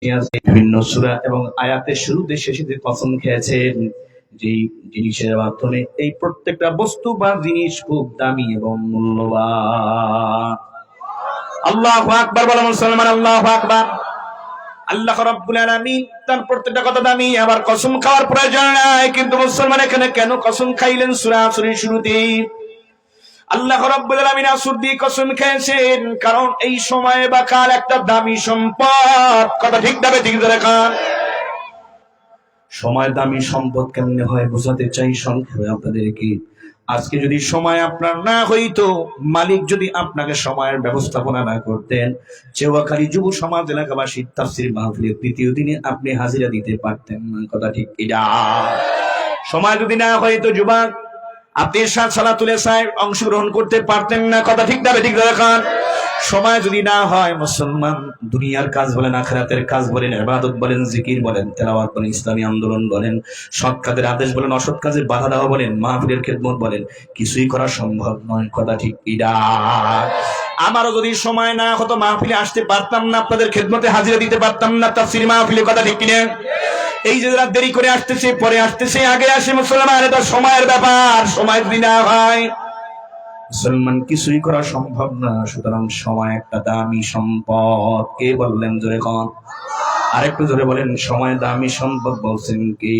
বিভিন্ন সূরা এবং আয়াতের শুরুতে শেষে যে কসম খেয়েছেন, যে জিনিসের মাধ্যমে এই প্রত্যেকটা বস্তু বা জিনিস খুব দামি এবং মূল্যবান। আল্লাহু আকবার বলো মুসলমান, আল্লাহু আকবার। আল্লাহ রাব্বুল আলামিন তার প্রত্যেকটা কথা দামি, আবার কসম খাওয়ার প্রয়োজন নাই। কিন্তু মুসলমান এখানে কেন কসম খাইলেন? সূরা আসরের শুরুতে আল্লাহ রাব্বুল আলামিন আসর দিয়ে কসম খেয়েছেন, কারণ এই সময় বা কাল একটা দামি সম্পদ। কথা ঠিক যাবে, ঠিক ধরে খান। সময় দামি সম্পদ কেমনে হয় বোঝাতে চাই সংক্ষেপে আপনাদেরকে। আজকে যদি সময় আপনার না হইতো, মালিক যদি আপনাকে সময়ের ব্যবস্থাপনা না করতেন, চেওয়াখালী যুব সমাজ এলাকাবাসী তাফসীর মাহফিলের দ্বিতীয় দিনে আপনি হাজিরা দিতে পারতেন না। কথা ঠিক কিনা? সময় যদি না হইতো যুবক, আপনি সালাতুল ইশায় অংশগ্রহণ করতে পারতেন না। কথা ঠিক যাবে, ঠিক দেখান। সময় যদি না হয় মুসলমান, দুনিয়ার কাজ বলেন, আখিরাতের কাজ বলেন, ইবাদত বলেন, জিকির বলেন, তেলাওয়াত বলেন, ইসলামী আন্দোলন বলেন, সৎ কাজের আদেশ বলেন, অসৎ কাজের বাধা দেওয়া বলেন, মাহফিলের খেদমত বলেন, কিছুই করা সম্ভব নয়। কথা ঠিক কিনা? আমারও যদি সময় না হতো, মাহফিলে আসতে পারতাম না, আপনাদের খেদমতে হাজিরা দিতে পারতাম না তাফসীর মাহফিলে। কথা ঠিক কিনা? এই যে যারা দেরি করে আসতেছে, পরে আসতেছে, আগে আসে, মুসলমান এটা সময়ের ব্যাপার। সময় যদি না হয় মুসলমান কিছুই করা সম্ভব না। সুতরাং সময় একটা দামি সম্পদ। কে বললেন জোরে কন? আরেকটু জোরে বলেন, সময় দামি সম্পদ বলছেন কে?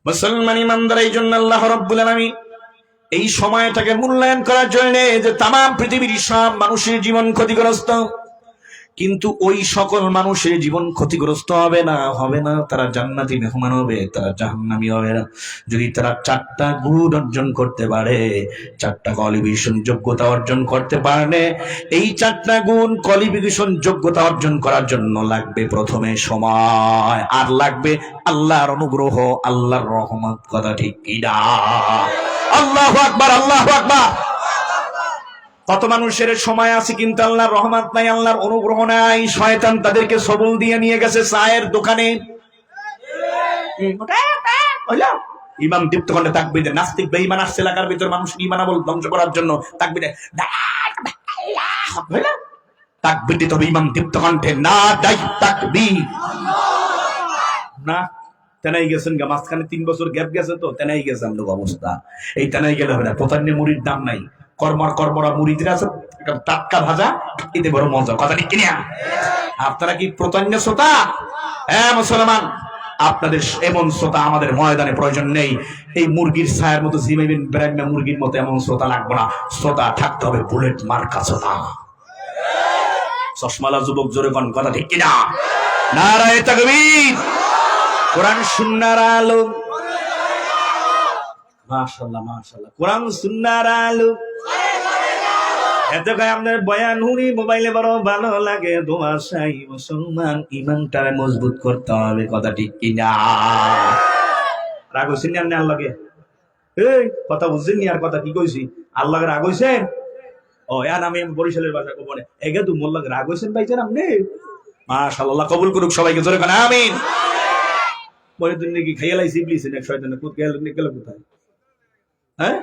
মুসলমান ইমানদার। এই জন্য আল্লাহ রাব্বুল আলামিন এই সময়টাকে মূল্যায়ন করার জন্য, যে তামাম পৃথিবীর সব মানুষের জীবন ক্ষতিগ্রস্ত, কিন্তু ওই সকল মানুষের জীবন ক্ষতিগ্রস্ত হবে না, তারা জান্নাতি মেহমান হবে, তারা জাহান্নামী হবে না, যদি তারা 4টা গুণ অর্জন করতে পারে, 4টা কোয়ালিফিকেশন যোগ্যতা অর্জন করতে পারে। এই 4টা গুণ কোয়ালিফিকেশন যোগ্যতা অর্জন করার জন্য লাগবে প্রথমে সময়, আর লাগবে আল্লাহর অনুগ্রহ, আল্লাহর রহমত। কথা ঠিক কিনা? আল্লাহু আকবার, আল্লাহু আকবার। কত মানুষের সময় আছে কিন্তু আল্লাহর রহমত নাই, আল্লাহর অনুগ্রহ নাই। শয়তান তাদেরকে সবল দিয়ে নিয়ে গেছে চায়ের দোকানে। ইমাম দীপ্ত কণ্ঠে তাকবীর দেয়। নাস্তিক বেঈমান আসছে এলাকার ভিতর মানুষকে ঈমান আমল ধ্বংস করার জন্য। তাকবীর দেয়, তাকবীর দিতে হবে ইমাম দীপ্ত কণ্ঠে, না দাই তাকবীর না। তেনাই গেছেন গা, মাঝখানে 3 বছর গ্যাপ গেছে, তো তেনাই গেছে আমলোক অবস্থা। এই তেনাই গেলে হবে না। প্রতারণে মুড়ির দাম নাই, কর্মরা মুড়িতে আছে টাটকা ভাজা, এতে বড় মজা। কথা ঠিক কিনা? আপনারা কি প্রতারণে শ্রোতা? হ্যাঁ মুসলমান, আপনাদের এমন শ্রোতা আমাদের ময়দানে প্রয়োজন নেই। এই মুরগির ছায়ের মতো জিমাইবেন ব্রাহ্মা মুরগির মতো এমন শ্রোতা লাগবে না। শ্রোতা থাকতে হবে বুলেট মার্কা শ্রোতা। চশমালা যুবক জোরে কোন। কথা ঠিক কিনা? নারায়ে তাকবীর। কোরআন সুন্নাহর আলো। মাশাআল্লাহ, মাশাআল্লাহ। কোরআন সুন্নাহর আলো। এত গায় আমাদের বয়ান হুনি মোবাইলে বড় ভালো লাগে। দোয়া চাই মুসলমান, ঈমানটা মজবুত করতে হবে। কথা ঠিক কিনা? রাগ হইছেন না আল্লাহকে? এই কথা বুঝছেন নি? আর কথা কি কইছি? আল্লাহকে রাগ হইছেন? ও ইয়ান আমি বরিশালের ভাষা কব না। এগে তো মোল্লাকে রাগ হইছেন ভাইজান আপনি? মাশাআল্লাহ, কবুল করুক সবাইকে জোরে কোন আমিন। বলে তুমি নাকি খাইয়া লাইছি ইবলিস এক শয়তানে কুত গেল কোথায়? হ্যাঁ,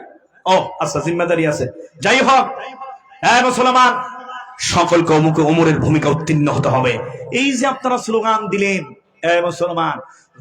ও আচ্ছা, জিম্মাদারি আছে। যাই হোক, হ্যাঁ মুসলমান, সকলকে ওমরের ভূমিকা উত্তীর্ণ হতে হবে। এই যে আপনারা স্লোগান দিলেন, মুসলমান,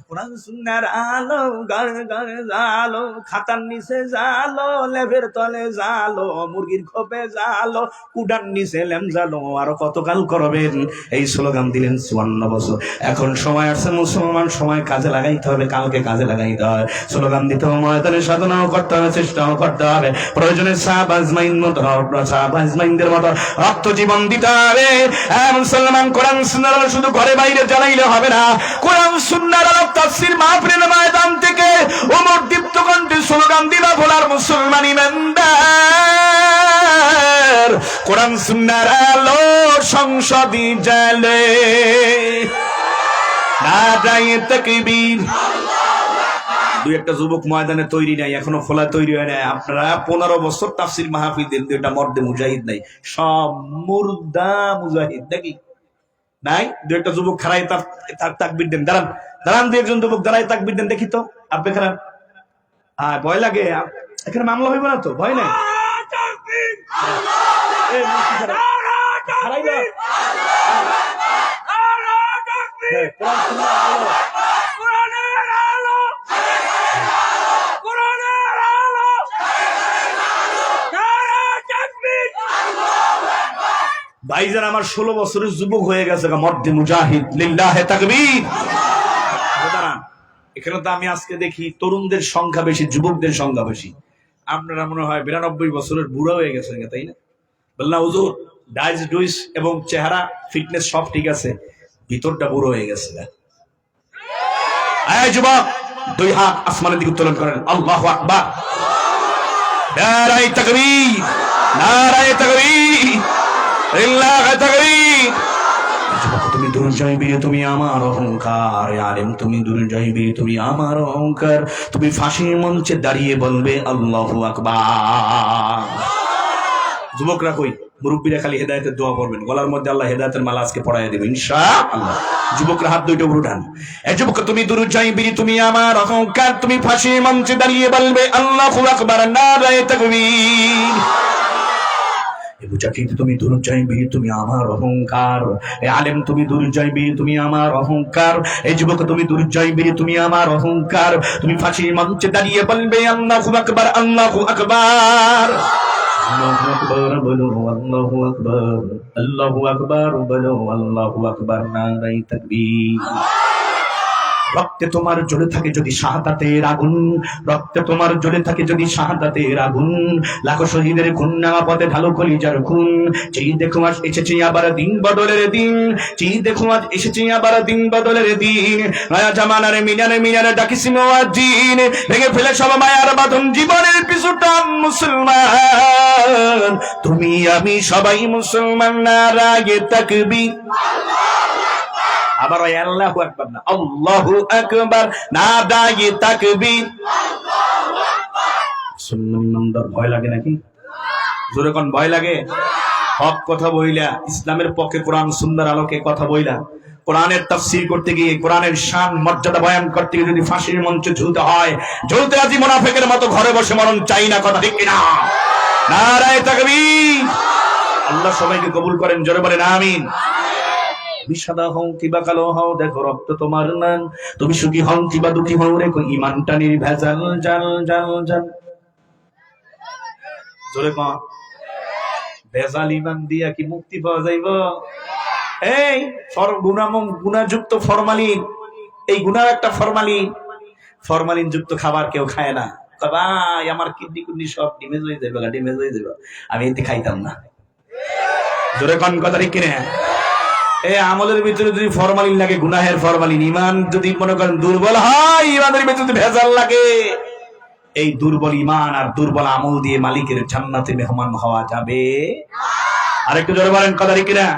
কোরআন সুন্নাহর আলো, গার গার জালো, খাতার নিচে জালো, লেভের তলে জালো, মুরগির খোপে জালো, কুডার নিচে লেম জালো, আরো কতকাল করবেন? এই স্লোগান দিলেন 54 বছর। এখন সময় আছে মুসলমান, সময় কাজে লাগাইতে হবে, কালকে কাজে লাগাইতে হবে। স্লোগান দিতে হবে, ময়দানে সাধনাও করতে হবে, চেষ্টাও করতে হবে, প্রয়োজনে সাহাবাজমাইনদের মতো রক্ত জীবন দিতে হবে। মুসলমান, কোরআন সুন্নাহর আলো শুধু ঘরে বাইরে জ্বালাইলে হবে না। কোরআন সুন্নাহর আলো তাফসীর মাহফিলের ময়দান থেকে ওমর দীপ্ত কণ্ঠে স্লোগান দিবা ভোলার মুসলমান ইমানদার। কোরআন সুন্নাহর আলো সংসদে জ্বলে, নারায়ে তাকবীর। দুই একটা যুবক ময়দানে তৈরি নাই, এখনো খোলা তৈরি হয় নাই। আপনারা 15 বছর তাফসীর মাহফিল দেন, দুইটা মর্দে মুজাহিদ নাই, সব মুর্দা মুজাহিদ নাকি নাই? দুই একটা যুবক খাড়াই তার তাকবীর দেন। দাঁড়ান, দুই একজন যুবক দাঁড়াই তাকবীর দেন দেখি তো। আপনি খারাপ, ভয় লাগে? এখানে মামলা হইব না তো? ভয় নাই? হ্যাঁ, কোরআন সুন্নাহর আলো। ভাইজান আমার 16 বছরের যুবক হয়ে গেছে, মর্দে মুজাহিদ লিল্লাহে তাকবীর। দাঁড়ান, এখানে তো আমি আজকে দেখি তরুণদের সংখ্যা বেশি, যুবকদের সংখ্যা বেশি। আপনারা মনে হয় 92 বছরের বুড়া হয়ে গেছেন, তাই না? বললাম হুজুর, ডাইস ডুইস এবং চেহারা ফিটনেস সব ঠিক আছে, ভিতরটা বুড়ো হয়ে গেছে। এই যুবক, 2 হাত আসমানের দিকে উত্তোলন করেন, আল্লাহু আকবার, নারায়ে তাকবীর, নারায়ে তাকবীর, লিল্লাহি তাকবীর। যুবক তুমি দূর যাইবে, তুমি আমার অহংকার। আলেম তুমি দূর যাইবে, তুমি আমার অহংকার। তুমি ফাঁসির মঞ্চে দাঁড়িয়ে বলবে আল্লাহু আকবার। যুবকরা কই? মুরব্বীরা খালি হেদায়েতের দোয়া করবেন, গলার মধ্যে আল্লাহ হেদায়েতের মালা আজকে পড়ায় দেবে ইনশাআল্লাহ। যুবকরা হাত দুইটা উপরে উঠান। এই যুবক তুমি দূর যাইবে, তুমি আমার অহংকার। তুমি ফাঁসির মঞ্চে দাঁড়িয়ে বলবে আল্লাহু আকবার, নারায়ে তাকবীর। মুজাহিদ তুমি দূর যাইবে, তুমি আমার অহংকার। এ আলেম তুমি দূর যাইবে, তুমি আমার অহংকার। এই যুবক তুমি দূর যাইবে, তুমি আমার অহংকার। তুমি ফাঁসির মঞ্চে দাঁড়িয়ে বলবে আল্লাহু আকবার, আল্লাহু আকবার। আল্লাহু আকবার বলো, আল্লাহু আকবার, আল্লাহু আকবার বলো, আল্লাহু আকবার, নারায়ে তাকবীর। রক্তে তোমার জ্বলে থাকে যদি শাহাদাতের আগুন, রক্তে তোমার জ্বলে থাকে যদি শাহাদাতের আগুন। লাখো শহীদের খুন নেওয়া পথে ঢালো কলিজার খুন। চেয়ে দেখো আজ এসেছে আবার দিন বদলের দিন, চেয়ে দেখো আজ এসেছে আবার দিন বদলের দিন। নয়া জামানার মিনারে মিনারে ডাকিস মুয়াজ্জিন, ভেঙে ফেলে সব মায়ার বাঁধন, জীবনের পিছু টান মুসলমান। তুমি আমি সবাই মুসলমান, নারায়ে তাকবীর। আবার আল্লাহু আকবার না, আল্লাহু আকবার, নারায়ে তাকবীর। সুন্নাত ভয় লাগে নাকি? জোরে কোন ভয় লাগে? হক কথা বইলা, ইসলামের পক্ষে কোরআন সুন্নাহর আলোকে কথা বইলা, কোরআনের তাফসীর করতে গিয়ে, কোরআনের শান মর্যাদা বয়ান করতে গিয়ে যদি ফাঁসির মঞ্চে ঝুলতে হয়, ঝুলতে রাজি মুনাফিকের মতো ঘরে বসে মরণ চাই না, কথা ঠিক কিনা? নারায়ে তাকবীর। আল্লাহ সবাইকে কবুল করেন, জোরে বলেন আমিন। তুমি সাদা হও কিবা কালো হও, দেখো রক্ত তোমার নাম। তুমি সুখী হও কিবা দুঃখী হও, রেখো ইমানটা নির্ভেজাল, জাল জাল জাল। জোরে কও, ভেজাল ইমান দিয়া কি মুক্তি পাওয়া যাইব? এই গুণাযুক্ত ফরমালিন, এই গুনার একটা ফরমালিন, ফরমালিন যুক্ত খাবার কেউ খায় না। ভাই আমার কিডনি কুডনি সব ডিমেজ হয়ে যাবে, ডিমেজ হয়ে যাবে, আমি এতে খাইতাম না। জোরে কোন কথা ঠিক কিনা? এই আমলের ভিতরে যদি ফরমালিন লাগে, গুনাহের ফরমালিন, ইমান যদি মনে করেন দুর্বল হয়, ইমানের ভিতরে ভেজাল লাগে, এই দুর্বল ইমান আর দুর্বল আমল দিয়ে মালিকের জান্নাতে মেহমান হওয়া যাবে? আরেকটু জোরে বলেন কথা ঠিক কিনা?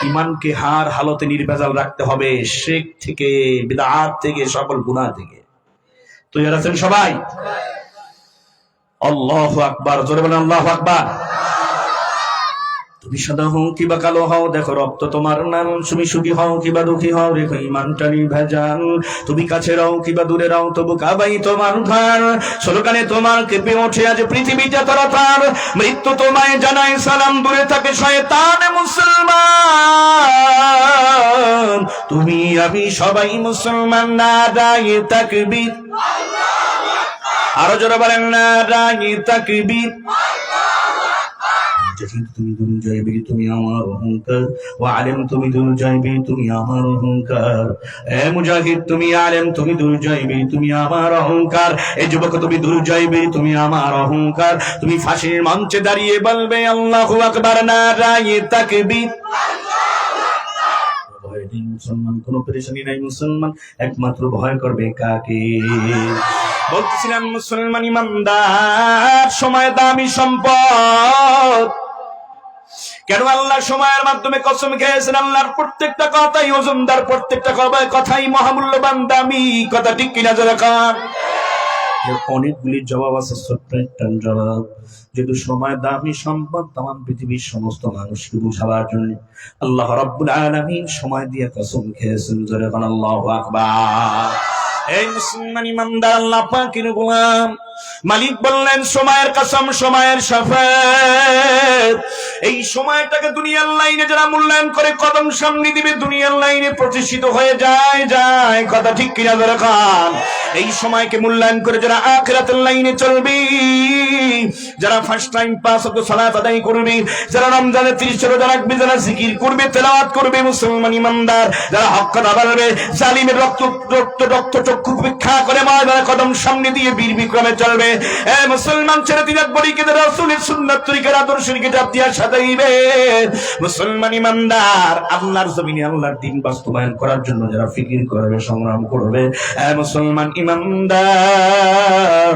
ইমানকে হার হালতে নির্ভেজাল রাখতে হবে, শিরক থেকে, বিদআত থেকে, সকল গুনাহ থেকে। তৈরি আছেন সবাই? আল্লাহু আকবার, জোরে বলেন আল্লাহু আকবার। তুমি সাদা হও কিবা কালো হও, দেখো রক্ত তোমার নাম। তুমি সুখী হও কিবা দুঃখী হও, রেখো ইমানটা নির্ভেজাল। তুমি কাছে রাও কিবা দূরে রাও, তবু কাবাই তোমার ঘর। স্লোগানে তোমার কেঁপে ওঠে আজ পৃথিবীটা তরতার। মৃত্যু তোমায় জানায় সালাম, দূরে থাকে শয়তান মুসলমান। তুমি আমি সবাই মুসলমান, নারায়ে তাকবীর। আরো জোরে বলেন নারায়ে তাকবীর। তুমি দূর যাইবে, তুমি আমার অহংকার। ও আলেম তুমি দূর যাইবে, তুমি আমার অহংকার। এ মুজাহিদ তুমি আলেম, তুমি দূর যাইবে, তুমি আমার অহংকার। এ যুবক তুমি দূর যাইবে, তুমি আমার অহংকার। তুমি ফাঁসির মঞ্চে দাঁড়িয়ে বলবে আল্লাহু আকবার, নারায়ে তাকবীর। ভয় নেই মুসলমান, কোনো পেরেশানি নাই মুসলমান, একমাত্র ভয় করবে কাকে? বলতেছিলাম মুসলমান ইমানদার সময় দামি সম্পদ। কেন আল্লাহ সময়ের মাধ্যমে কসম খেয়েছেন? আল্লাহর প্রত্যেকটা কথাই ওজনদার, প্রত্যেকটা কথাই মহামূল্যবান, দামি, কথা ঠিক কিনা জোরে কান? অনেকগুলি জবাব আছে, ছোট্ট একটা জবাব। যেহেতু সময় দামি সম্পদ, তাম পৃথিবীর সমস্ত মানুষকে বুঝাবার জন্য আল্লাহ রাব্বুল আলামিন সময় দিয়ে কসম খেয়েছেন, জোরে কান আল্লাহু আকবার। এই মুসলমান ইমানদার আল্লাহ পাকের গোলাম, মালিক বললেন সময়ের কসম, সময়ের শপথ, এই সময়টাকে দুনিয়ার লাইনে যারা মূল্যায়ন করে কদম সামনে দিবে, দুনিয়ার লাইনে প্রতিষ্ঠিত হয়ে যায়। কথা ঠিক কিনা ধরে খান? এই সময়কে মূল্যায়ন করে যারা আখিরাতের লাইনে চলবে, যারা ফার্স্ট টাইম 5 ওয়াক্ত সালাত আদায় করবে, যারা রমজানে 30 রোজা রাখবে, যারা জিকির করবে, তেলাওয়াত করবে, মুসলমান ইমানদার যারা হক কথা বলবে, জালিমের রক্ত চক্ষু উপেক্ষা করে ময়দানে কদম সামনে দিয়ে বীর বিক্রমে চলবে। মুসলমান ছেড়ে দিন বড়িকে রাসূলের সুন্নাত তরিকার আদর্শের কিতাব দিয়া সাজাইবে। মুসলমান ইমানদার আল্লাহর জমিনে আল্লাহর দ্বীন বাস্তবায়ন করার জন্য যারা ফিকির করবে, সংগ্রাম করবে, মুসলমান ইমানদার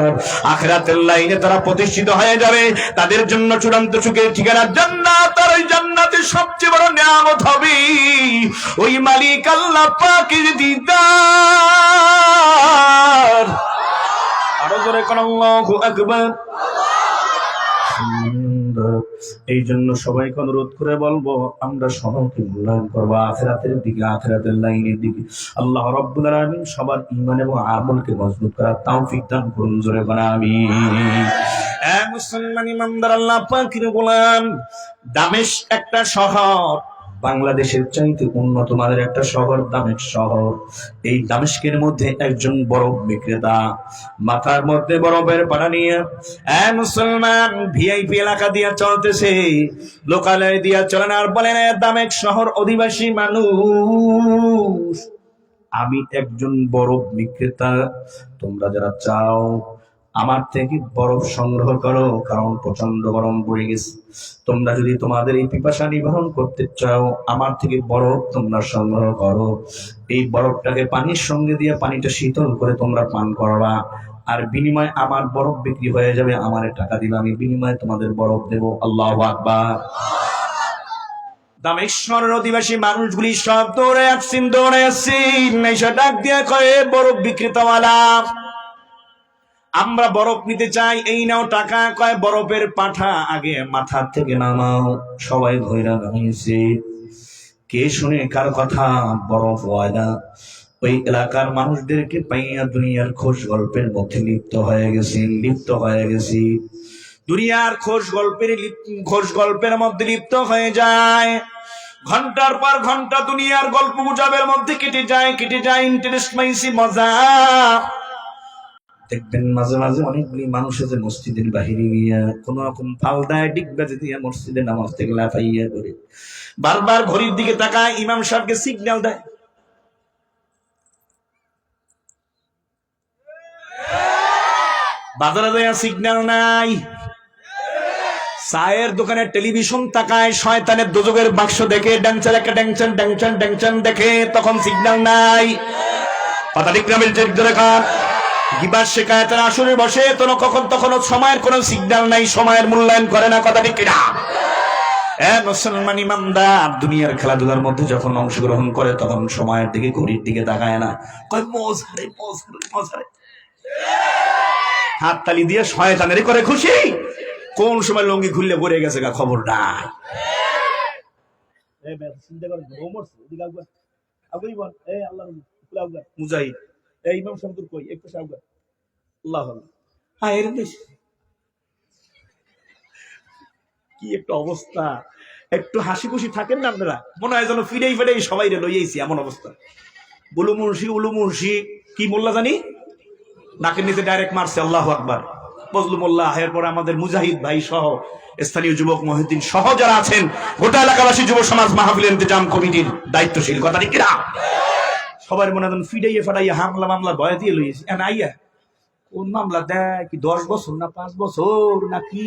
আখিরাতের লাইনে তারা প্রতিষ্ঠিত হয়ে যাবে। তাদের জন্য চূড়ান্ত সুখের ঠিকানা জান্নাত। আর ওই জান্নাতে সবচেয়ে বড় নিয়ামত হবে ওই মালিক আল্লাহ পাকের দিদার। আরো জোরে কোন আল্লাহু আকবার। এই জন্য সবাইকে অনুরোধ করে বলবো, আমরা সবাইকে মূল্যায়ন করবো আখিরাতের দিকে, আখিরাতের লাইনের দিকে। আল্লাহ রাব্বুল আলামিন সবার ঈমান এবং আমলকে মজবুত করার তৌফিক দান করুন। জোরে বলেন আমিন। মুসলমান ইমানদার আল্লাহ পাকের গোলাম, দামেস্ক একটা শহর, বাংলাদেশের চাইতে উন্নত মানের একটা শহর দামেস্ক শহর। এই দামেস্কের মধ্যে একজন বরফ বিক্রেতা মাথার মধ্যে বরফের পাড়া নিয়ে মুসলমান ভিআইপি এলাকা দিয়া চলতেছে, লোকালয় দিয়া চলেন। আর বলেন, দামেস্ক শহর অধিবাসী মানুষ, আমি একজন বরফ বিক্রেতা, তোমরা যারা চাও আমার থেকে বরফ সংগ্রহ করো, কারণ প্রচন্ড গরম পড়ে গেছে। তোমরা যদি তোমাদের এই পিপাসা নিবারণ করতে চাও, আমার থেকে বরফ তোমরা সংগ্রহ করো। এই বরফটাকে পানির সঙ্গে দিয়ে পানিটা শীতল করে তোমরা পান করবা, আর বিনিময়ে আমার বরফ বিক্রি হয়ে যাবে, আমার টাকা দিবে, আমি বিনিময়ে তোমাদের বরফ দেবো। আল্লাহু আকবার। দামেস্কের অধিবাসী মানুষগুলি সব দৌড়ে আসছেন, এসে ডাক দিয়া কয়ে, বরফ বিক্রেতাওয়ালা, আমরা বরফ নিতে চাই, এই নাও টাকা। কয়, বরফের পাঠা আগে মাথা থেকে নামাও। সবাই ঘুরে নামিয়েছে, কে শুনে কার কথা? বরফ হয় না। ওই এলাকার মানুষদেরকে পাইয়া দুনিয়ার খোশ গল্পের মধ্যে লিপ্ত হয়ে গেছি। দুনিয়ার খোশ গল্পের মধ্যে লিপ্ত হয়ে যায়। ঘন্টার পর ঘন্টা দুনিয়ার গল্প গুজবের মধ্যে কেটে যায়। ইন্টারেস্ট পাইছি, মজা। দেখবেন মাঝে মাঝে অনেকগুলি মানুষ আছে মসজিদের বাহিরে গিয়া কোন রকম ফাল দেয়, ডিগবাজি দিয়া মসজিদের নামাজ থেকে লাফাইয়া করে বারবার ঘড়ির দিকে তাকায়, ইমাম সাহেবকে সিগন্যাল দেয়। বাজারে দেয়া সিগন্যাল নাই। চায়ের দোকানে টেলিভিশন তাকায়, শয়তানের দোজখের বাক্স দেখে, ড্যাংচার একটা ড্যাংচান দেখে, তখন সিগন্যাল নাই। কথা ঠিক না? গিবার শিকায়তের আসরে বসে তো তখন সময়ের কোন সিগন্যাল নাই, সময়ের মূল্যায়ন করে না। কথা ঠিক কিনা? মুসলমান ইমানদার দুনিয়ার খেলাধুলার মধ্যে যখন অংশগ্রহণ করে, তখন সময়ের দিকে, ঘড়ির দিকে তাকায় না, কয় মজারে। হাততালি দিয়ে শয়তানেরই করে খুশি। কোন সময় লঙ্গি খুললে পড়ে গেছে গা খবর নাই। মুজাহিদ ইমাম সাহেব কই একটু সাবধান। আল্লাহ কি একটা অবস্থা! একটু হাসি খুশি থাকেন না আপনারা? মনে হয় যেন ফিরেই সবাই লইয়েছি, এমন অবস্থা। উলু মুন্সি কি মোল্লা জানি নাকের নিচে ডাইরেক্ট মারছে। আল্লাহু আকবার। বজলু মোল্লা, এরপর আমাদের মুজাহিদ ভাই সহ স্থানীয় যুবক মহিউদ্দিন সহ যারা আছেন, গোটা এলাকাবাসী যুব সমাজ মাহফিল ইন্তেজাম কমিটির দায়িত্বশীল। কথা ঠিক কিনা? সবার মনে হয় ফিডাইয়া ফাটাইয়া হামলা মামলা ভয় দিয়ে লইয়েছি। আইয়া কোন মামলা দেয় কি 10 বছর না 5 বছর না কি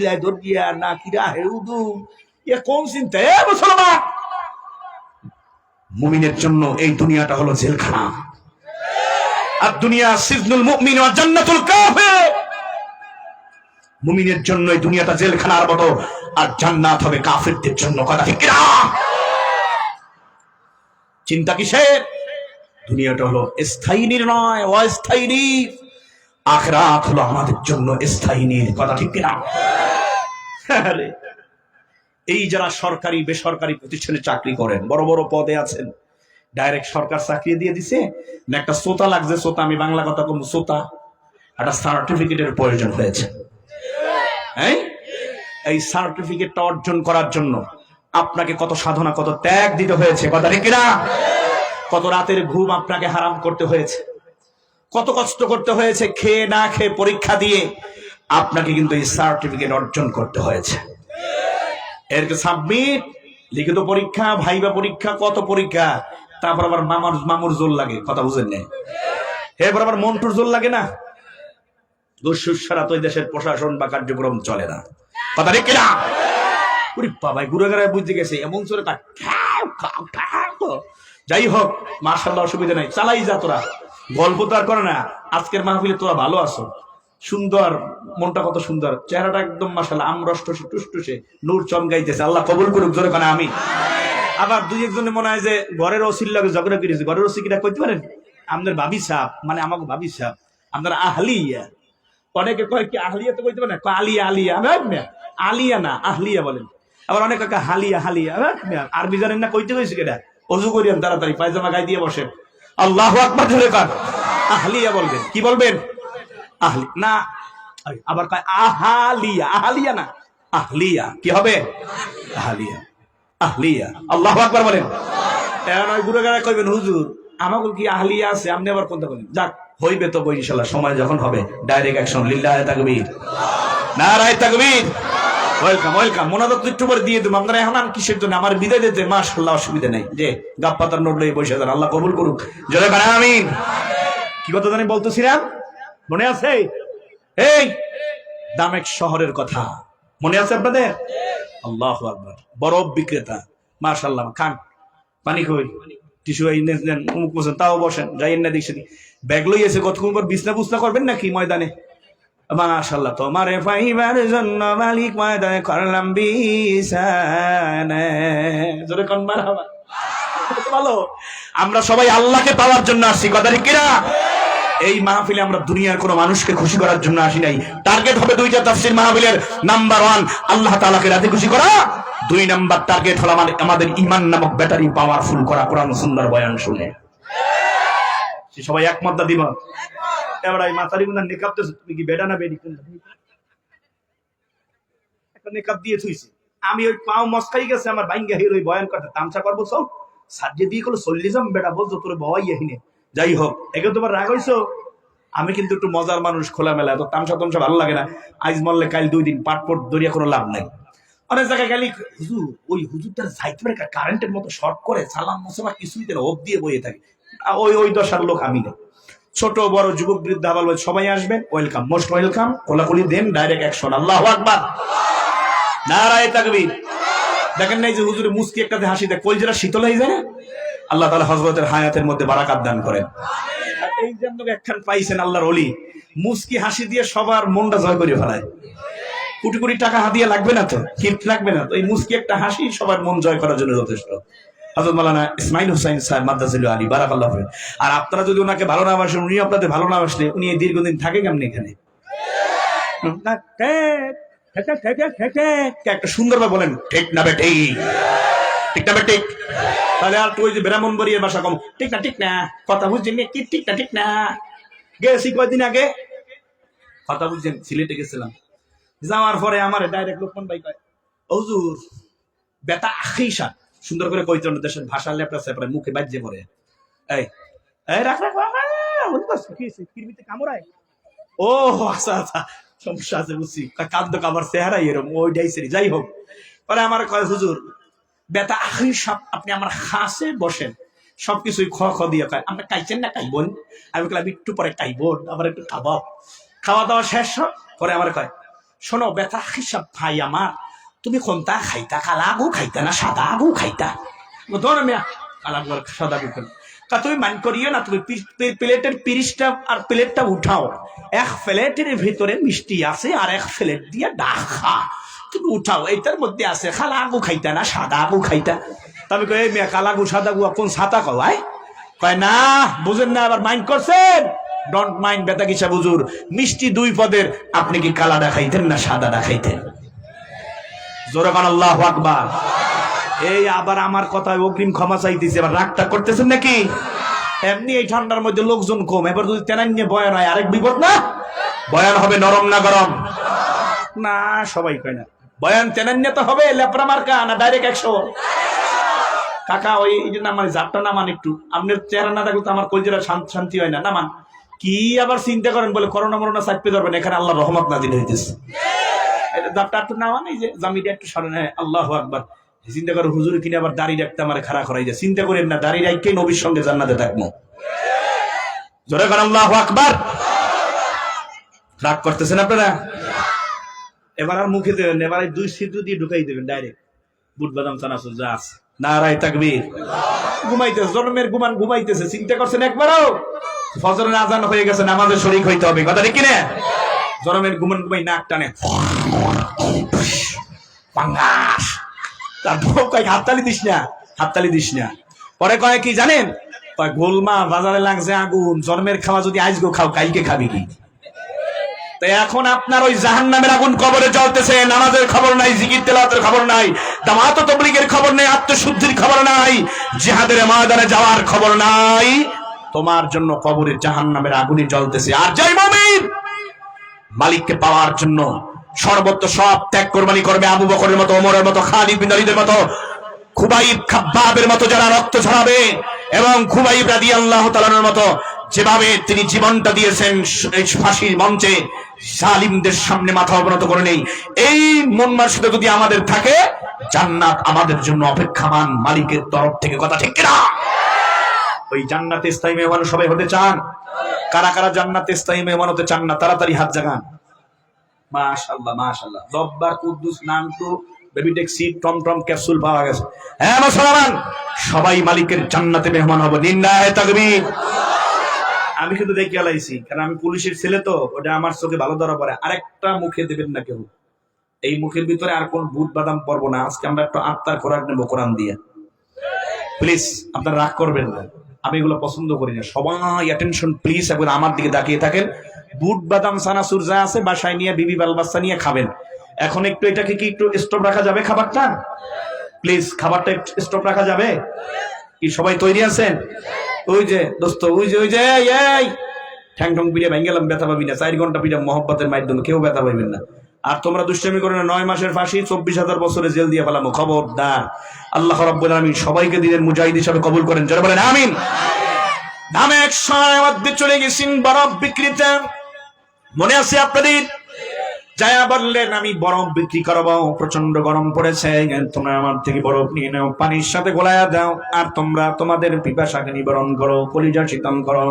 লাই দর্জিয়া না কিরা হেউদু, এ কোন চিন্তা? মুসলমান মুমিনের জন্য এই দুনিয়াটা হলো জেলখানা। আর দুনিয়া সিজনুল মুমিন ওয়া জান্নাতুল কাফির। মুমিনের জন্য এই দুনিয়াটা জেলখানার মতো, আর জান্নাত হবে কাফিরদের জন্য। কথা ঠিক কিনা? চিন্তা কিসের? দুনিয়াটা হলো স্থায়ী নয়, অস্থায়ী। আখিরাত হলো আমাদের জন্য স্থায়ী। কথা ঠিক কিনা? এই যারা সরকারি বেসরকারি প্রতিষ্ঠানে চাকরি করেন, বড় বড় পদে আছেন, ডাইরেক্ট সরকার চাকরি দিয়ে দিছে না, একটা সোতা লাগছে। সোতা, আমি বাংলা কথা বলবো, সোতা একটা সার্টিফিকেটের প্রয়োজন হয়েছে। হ্যাঁ, এই সার্টিফিকেটটা অর্জন করার জন্য আপনাকে কত সাধনা, কত ত্যাগ দিতে হয়েছে, কথা ঠিক কিনা? কত রাতের ঘুম আপনাকে হারাম করতে হয়েছে, কত কষ্ট করতে হয়েছে, খেয়ে না খেয়ে পরীক্ষা দিয়ে আপনাকে কিন্তু এই সার্টিফিকেট অর্জন করতে হয়েছে। এরকে সাবমিট, লিখিত পরীক্ষা, ভাইবা পরীক্ষা, কত পরীক্ষা, তারপর আবার মামুর জোর লাগে, কথা বুঝেন নাই? এরপর আবার মন্টুর জোর লাগে না? দস্যুর সারা তো দেশের প্রশাসন বা কার্যক্রম চলে না, কথা ঠিক কিনা? বাবাই গুড়াগাড়ায় বুঝতে গেছে এমন চলে। যাই হোক, মাশাআল্লাহ, অসুবিধা নাই, চালাই যা। তোরা গল্প তো আর করে না, আজকের মাহফিলে তোরা ভালো আছো, সুন্দর, মনটা কত সুন্দর, চেহারাটা একদম মাশাআল্লাহ আমরষ্ট টুসটুসে, নূর চমকাইতেছে। আল্লাহ কবুল করুক, জোরে কানে আমি। আবার দুই একজনে মনে হয় যে ঘরের ওসির লাগে ঝগড়া করেছে। ঘরের ওসি কিনা কইতে পারেন? আমাদের ভাবি সাহেব, মানে আমাকে ভাবি সাহেব, আপনার আহলিয়া। অনেকে কয় কি আহলিয়া, তো কইতে পারে না, আলিয়া আলিয়া, আলিয়া না আহলিয়া বলেন। আবার অনেক হালিয়া হালিয়া, আরবি জানেন না, কইতে কইছে কেটা? অজু করিয়ান তাড়াতাড়ি, পায়জামা গায়ে দিয়ে বসেন, আল্লাহু আকবার জোরে কান, আহলিয়া বলবেন। কি বলবেন? আহলি না, আবার কয় আহালিয়া, আহালিয়া না আহলিয়া। কি হবে? আহলিয়া, আহলিয়া। আল্লাহু আকবার বলেন। এখন ওই গুরুগারা কইবেন হুজুর আমাকে কি আহলিয়া আছে, আপনি আবার কোনটা বলেন? যাক, হইবে তো বই ইনশাআল্লাহ, সময় যখন হবে ডাইরেক্ট অ্যাকশন। লিল্লাহি তাকবীর, নারায়ে তাকবীর। Welcome, welcome. মোনাজাত একটু পরে দিয়ে দেবো। আপনারা এখন কিসের জন্য আমার বিদায় দিতে? মাশাআল্লাহ, অসুবিধা নেই, যে গাপ পাতার নোট লই বসে যান, আল্লাহ কবুল করুক, জোরে বলেন আমিন। কি কথা জানি বলতেছিলাম, মনে আছে? এই দামেক শহরের কথা মনে আছে আপনাদের? আল্লাহু আকবার। বরফ বিক্রেতা, মাশাআল্লাহ, খান পানি কই, টিস্যু নেন, মুখ বসেন, তাও বসেন, যাইয়েন না দেখছি ব্যাগ লই এসে কতক্ষণ পর বিছনা বুছনা করবেন নাকি ময়দানে? মাশাআল্লাহ, তোমারে পাইবার জন্য মালিক ময়দানে করলাম বিছানা, জোরে কোন মারহাবা। ভালো, আমরা সবাই আল্লাহকে পাওয়ার জন্য আসছি, কথা ঠিক কিনা? এই মাহফিলে আমরা দুনিয়ার কোন মানুষকে খুশি করার জন্য আসি নাই। টার্গেট হবে দুইটা তাফসীর মাহফিলের, নাম্বার 1 আল্লাহ তাআলাকে রাজি খুশি করা, 2 নাম্বার টার্গেট হলো আমাদের ঈমান নামক ব্যাটারি পাওয়ারফুল করা, কোরআন সুন্নাহর বয়ান শুনে। সবাই একমত দা দিব? এবার এই মাথারি গুনা নেকাব তো, তুমি কি বেডা না বেডি? একটা নেকাব দিয়ে থুইছে, আমি ওই পাও মস্কাই গেছে আমার বাইঙ্গা হির ওই বয়ান করতে, তামসা করবো সব সাজে দিয়ে কল চল্লিশম বেটা বলছো তোর বয় এহিনে। যাই হোক, একে তোমার রাগ হইছো? আমি কিন্তু একটু মজার মানুষ, খোলামেলা, তো তামসা তামসা ভালো লাগে না। আইজ মরলে কাল 2 দিন পাটপট দরিয়া কোনো লাভ নাই। অনেক জায়গায় গেলি হুজুর, ওই হুজুরটার যাইতে পারে কারেন্টের মতো শর্ট করে, সালাম মুসাফা কিছুই দেন, ওপ দিয়ে বইয়ে থাকে। ওই দশার লোক আমি না। ছোট বড় যুবক বৃদ্ধ আবার সবাই আসবেন, ওয়েলকাম, মোস্ট ওয়েলকাম, কোলাকুলি দেন, ডাইরেক্ট অ্যাকশন। আল্লাহু আকবার, নারায়ে তাকবীর। দেখেন নাই যে হুজুরে মুস্কি একটাতে হাসি দেয়, কলজেরা শীতল হয়ে যায় না? আল্লাহ তাআলা হযরতের হায়াতের মধ্যে বারাকাত দান করেন। আর এই যে আপনাকে একখান পাইছেন আল্লাহর ওলি, মুস্কি হাসি দিয়ে সবার মনটা জয় করে ফেলায়। কোটি কোটি টাকা হাদিয়া লাগবে না তো, গিফট লাগবে না তো, এই মুস্কি একটা হাসি সবার মন জয় করার জন্য যথেষ্ট। হযরত মাওলানা ইসমাইল হুসাইন সাহেব মাদ্রাসাতুল আলী, বারাকাল্লাহু ফিক। আর আপনারা যদি ওনাকে ভালো না বাসেন, উনি আপনাদের ভালো না বাসলে, উনি এই দীর্ঘদিন থাকে কেমন এখানে? একটা সুন্দরভাবে বলেন, ঠিক না বে ঠিক, ঠিক না বে ঠিক। তাহলে আর তুই যে ব্রাহ্মণবাড়িয়ার ভাষা কম, ঠিক না ঠিক না, কথা বুঝছেন কি? ঠিক না ঠিক না। গেছি কয়দিন আগে, কথা বুঝছেন, সিলেটে গেছিলাম। যাওয়ার পরে আমার ডাইরেক্ট লোকমান ভাই কয়, হুজুর বেটা আখিসা, সুন্দর করে কইতে দেশের ভাষা লেপটা সেপড়ে মুখে বাজে পড়ে। এই এই রাখ রাখ, কিরমিতে কামড়ায়। ও আচ্ছা আচ্ছা, সমস্যা আছে বুঝছি, কান্দ কামার চেহারা এরকম, ওই ডাইসেরি। যাই হোক, পরে আমার কয় হুজুর বেটা আখির সাপ, আপনি আমার খাসে বসেন, সবকিছুই খ খ দিয়ে কয়, আপনি খাইছেন না খাইবন? আমি বললাম একটু পরে খাইবন, আবার একটু খাবো। খাওয়া দাওয়া শেষ পরে আমার কয়, শোনো বেটা আখির সাপ ভাই আমার, তুমি কোনটা খাইতা, কালা আগু খাইতা না সাদা আগু খাইতা? ধরো মিয়া, কালা আগু সাদা আগু খাই। তুমি মান করিও না, তুমি প্লেটের পিরিশটা আর প্লেটটা উঠাও, এক প্লেটের ভিতরে মিষ্টি আছে আর এক প্লেট দিয়ে ডাকা, তুমি উঠাও, এইটার মধ্যে আছে কালা আগু খাইতা না সাদা আগু খাইতা? তবে কই মিয়া কালা আগু সাদা আগু কোন ছাতা কয়? কয় না, বুঝেন না, আবার মাইন্ড করছেন? ডোন্ট মাইন্ড বেটা কিসা বুজুর, মিষ্টি 2 পদের, আপনি কি কালাটা খাইতেন না সাদাটা খাইতেন? জোরে কান আল্লাহু আকবার। এই আবার আমার কথায় অগ্রিম ক্ষমা চাইতেছে, আবার রাগটা করতেছেন নাকি? এমনি এই ঠান্ডার মধ্যে লোকজন কম, এবার যদি তেনান নিয়ে বয়ান হয় আরেক বিপদ না। বয়ান হবে নরম না গরম? না, সবাই কয় না বয়ান তেনান নিয়ে তো হবে লেপরা মার্কা না ডাইরেক্ট 100। কাকা ওই যে নামান জাতটা নামান একটু, আপনার চেহারা না থাকলে তো আমার কলজেরা শান্তি হয় না। নামান কি আবার চিন্তা করেন বলে করোনা মরোনা চাপতে ধরবেন, এখানে আল্লাহ রহমত নাজিল হইতেছে। জাতটা একটু নামান, এই যে জামিটা একটু সরেন। হ্যাঁ, আল্লাহু আকবার। চিন্তা করে হুজুর কিনে আবার দাড়ি রাখতে আমার খাড়া করাই যায়। চিন্তা করেন না, দাড়ি রাখকে নবীর সঙ্গে জান্নাতে থাকবো। জোরে করেন আল্লাহু আকবার। রাগ করতেছেন আপনারা? এবার আর মুখে দেবেন, এবার 2 ছিদ্র দিয়ে ঢুকাই দেবেন ডাইরেক্ট। বুট বাদাম চানাচুর যা আছে। নারায়ে তাকবীর। ঘুমাইতেছে, জন্মের ঘুমাইতেছে। চিন্তা করছেন একবারও? ফজরের আজান হয়ে গেছে, নামাজে শরীক হইতে হবে। কথা ঠিক কিনা? জন্মের ঘুমাই নাক টানে পাঙ্গাস। তারপর কয় হাততালি দিস না, হাততালি দিস না। পরে কয় কি জানেন? গোলমা বাজারে লাগছে আগুন, জন্মের খাওয়া যদি আজগো খাও কালকে খাবি কি? তাই এখন আপনার ওই জাহান্নামের আগুন কবরে জ্বলতেছে, নামাজের খবর নাই, জিকির তেলাওয়াতের খবর নাই, দাওয়াত ও তাবলীগের খবর নাই, আত্মশুদ্ধির খবর নাই, জিহাদের ময়দানে যাওয়ার খবর নাই। তোমার জন্য কবরে জাহান্নামের আগুনই জ্বলতেছে। আর যাই মুমিন মালিককে পাওয়ার জন্য সর্বত্র সব ত্যাগ কোরবানি করবে, আবু বকরের মতো, ওমরের মতো, খালিদ বিন ওয়ালিদের মতো, খুবাইব খাব্বাবের মতো যারা রক্ত ঝরাবে, এবং খুবাইব রাদিয়াল্লাহু তাআলার মতো যেভাবে তিনি জীবনটা দিয়েছেন ফাঁসির মঞ্চে, জালিমদের সামনে মাথা অবনত করে নেই, এই মন মানসিকতা যদি আমাদের থাকে, জান্নাত আমাদের জন্য অপেক্ষামান মালিকের তরফ থেকে। কথা ঠিক কিনা? ওই জান্নাতে স্থায়ী মেহমান সবাই হতে চান? কারা কারা জান্নাতে স্থায়ী মেহমান হতে চান না? তাড়াতাড়ি হাত জাগান। মাশাআল্লাহ মাশাআল্লাহ। জব্বার, কুদ্দুস, নানটু, বেবিটেক সিট, টমটম ক্যাপসুল পাওয়া গেছে। হ্যাঁ মুসলমান, সবাই মালিকের জান্নাতে মেহমান হবে। নিন্নায়ে তাকবীর। আমি কিন্তু দেখে আলাইছি, কারণ আমি পুলিশের ছেলে তো, ওটা আমার চোখে ভালো ধরা পড়ে। আরেকটা মুখে দেবেন না কেউ, এই মুখের ভিতরে আর কোন বুট বাদাম পরবো না। আজকে আমরা একটু আত্মার খোরাক নেবো কোরআন দিয়ে। প্লিজ আপনারা রাগ করবেন না, আমি এগুলো পছন্দ করি না। সবাই অ্যাটেনশন প্লিজ, একবার আমার দিকে তাকিয়ে থাকেন। বুট বাদাম সানাসুর যা আছে বাসায় নিয়ে বিবি বাল বাচ্চা নিয়ে খাবেন। এখন একটু এটাকে কি একটু স্টপ রাখা যাবে? খাবারটা প্লিজ, খাবারটা একটু স্টপ রাখা যাবে কি? সবাই তৈরি আছেন? ওই যে দোস্ত, ওই যে এই ঠ্যাং ঠং পিড়ে ভেঙ্গেলাম, ব্যথা পাবি না। 4 ঘন্টা পিড়ে মহব্বতের মাধ্যমে, কেউ ব্যথা পাইবেন না। আর তোমরা দুষ্টামি করে না, 9 মাসের ফাঁসি, 24,000 বছরের জেল দিয়ে ফেলামো। খবরদার। আল্লাহ রাব্বুল আলামিন সবাইকে দিনের মুজাহিদ হিসেবে কবুল করেন। যারা বলেন আমিন। দামে এক সময় মধ্যে চলে গেছেন বরফ বিক্রিতে, মনে আছে আপনাদের? যায়া বললেন আমি বরফ বিক্রি করবো, প্রচন্ড গরম পড়েছে, তোমরা আমার থেকে বরফ নিয়ে নাও, পানির সাথে গোলায়া দাও, আর তোমরা তোমাদের পিপাসাকে নিবারণ করো, কলিজা শীতল করো,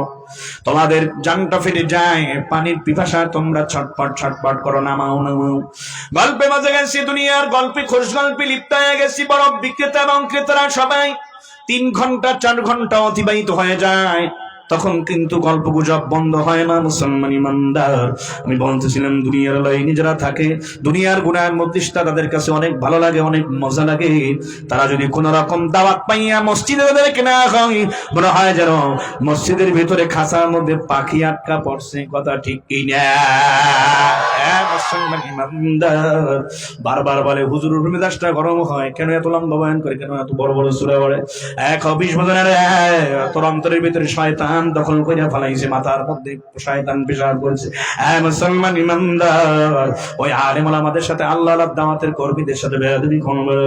তোমাদের জানটা ফিরে যায়, পানির পিপাসা তোমরা ছটপট ছটপট করো, নামাও নামাও। গল্পে মাঝে গেছি, দুনিয়ার গল্পে খোশ গল্পে লিপ্ত হয়ে গেছি। বরফ বিক্রেতা এবং ক্রেতারা সবাই 3 ঘন্টা 4 ঘন্টা অতিবাহিত হয়ে যায়, তখন কিন্তু গল্প গুজব বন্ধ হয় না। মুসলমান ইমানদার, আমি বলতেছিলাম দুনিয়ার লাইনে যারা থাকে, দুনিয়ার গুনাহের মধ্যে তাদের কাছে অনেক ভালো লাগে, অনেক মজা লাগে। তারা যদি কোন রকম দাওয়াত পাইয়া মসজিদে ওদেরকে না হয়, মনে হয় যেন মসজিদের ভিতরে খাঁচার মধ্যে পাখি আটকা পড়ছে। কথা ঠিক কি না? মুসলমান ইমানদার বারবার বলে হুজুর মেজাজটা গরম হয় কেন, এত লম্বা বয়ান করে কেন, এত বড় বড় সূরা পড়ে। 120 বছরের তোর অন্তরের ভিতরে শয়তান দখল করে ফেলাইছে, মাথার মধ্যে শয়তান পেশাব করেছে। মুসলমান ইমানদার, ওই আলেম ওলামাদের সাথে আল্লাহ দাওয়াতের কর্মীদের সাথে বেয়াদবি করবে।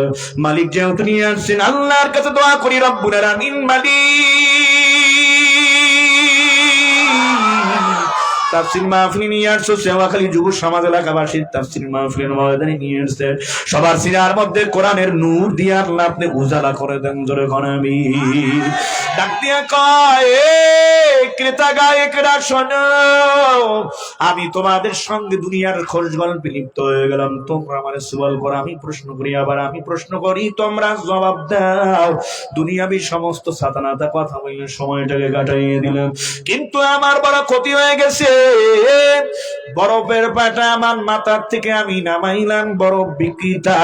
মালিক যেহেতু নিয়ে আসছেন, আল্লাহর কাছে দোয়া করি রব্বুল আলামিন তাফসীর মাহফিল নিয়ে আসছে, সেওয়াখালী যুব সমাজ এলাকাবাসীর তাফসীর মাহফিলের ময়দানে নিয়ে আসছে। সবার সিনার মধ্যে কোরআনের নূর দিয়ে আল্লাহ আপনি উজালা করে দেন। জোরে গণাবি ডাক দিয়া কয়, ক্রেতা গায়করা শোনো, আমি তোমাদের সঙ্গে দুনিয়ার খোঁজ গল্পে লিপ্ত হয়ে গেলাম। তোমরা আমার সওয়াল করো, আমি প্রশ্ন করি, আবার আমি প্রশ্ন করি, তোমরা জবাব দাও। দুনিয়াবি সমস্ত সাতানাতা কথা বলে সময়টাকে কাটাইয়ে দিলাম, কিন্তু আমার বড় ক্ষতি হয়ে গেছে। বরফের পাটা আমার মাথার থেকে আমি নামাইলাম, বরফ বিক্রিটা,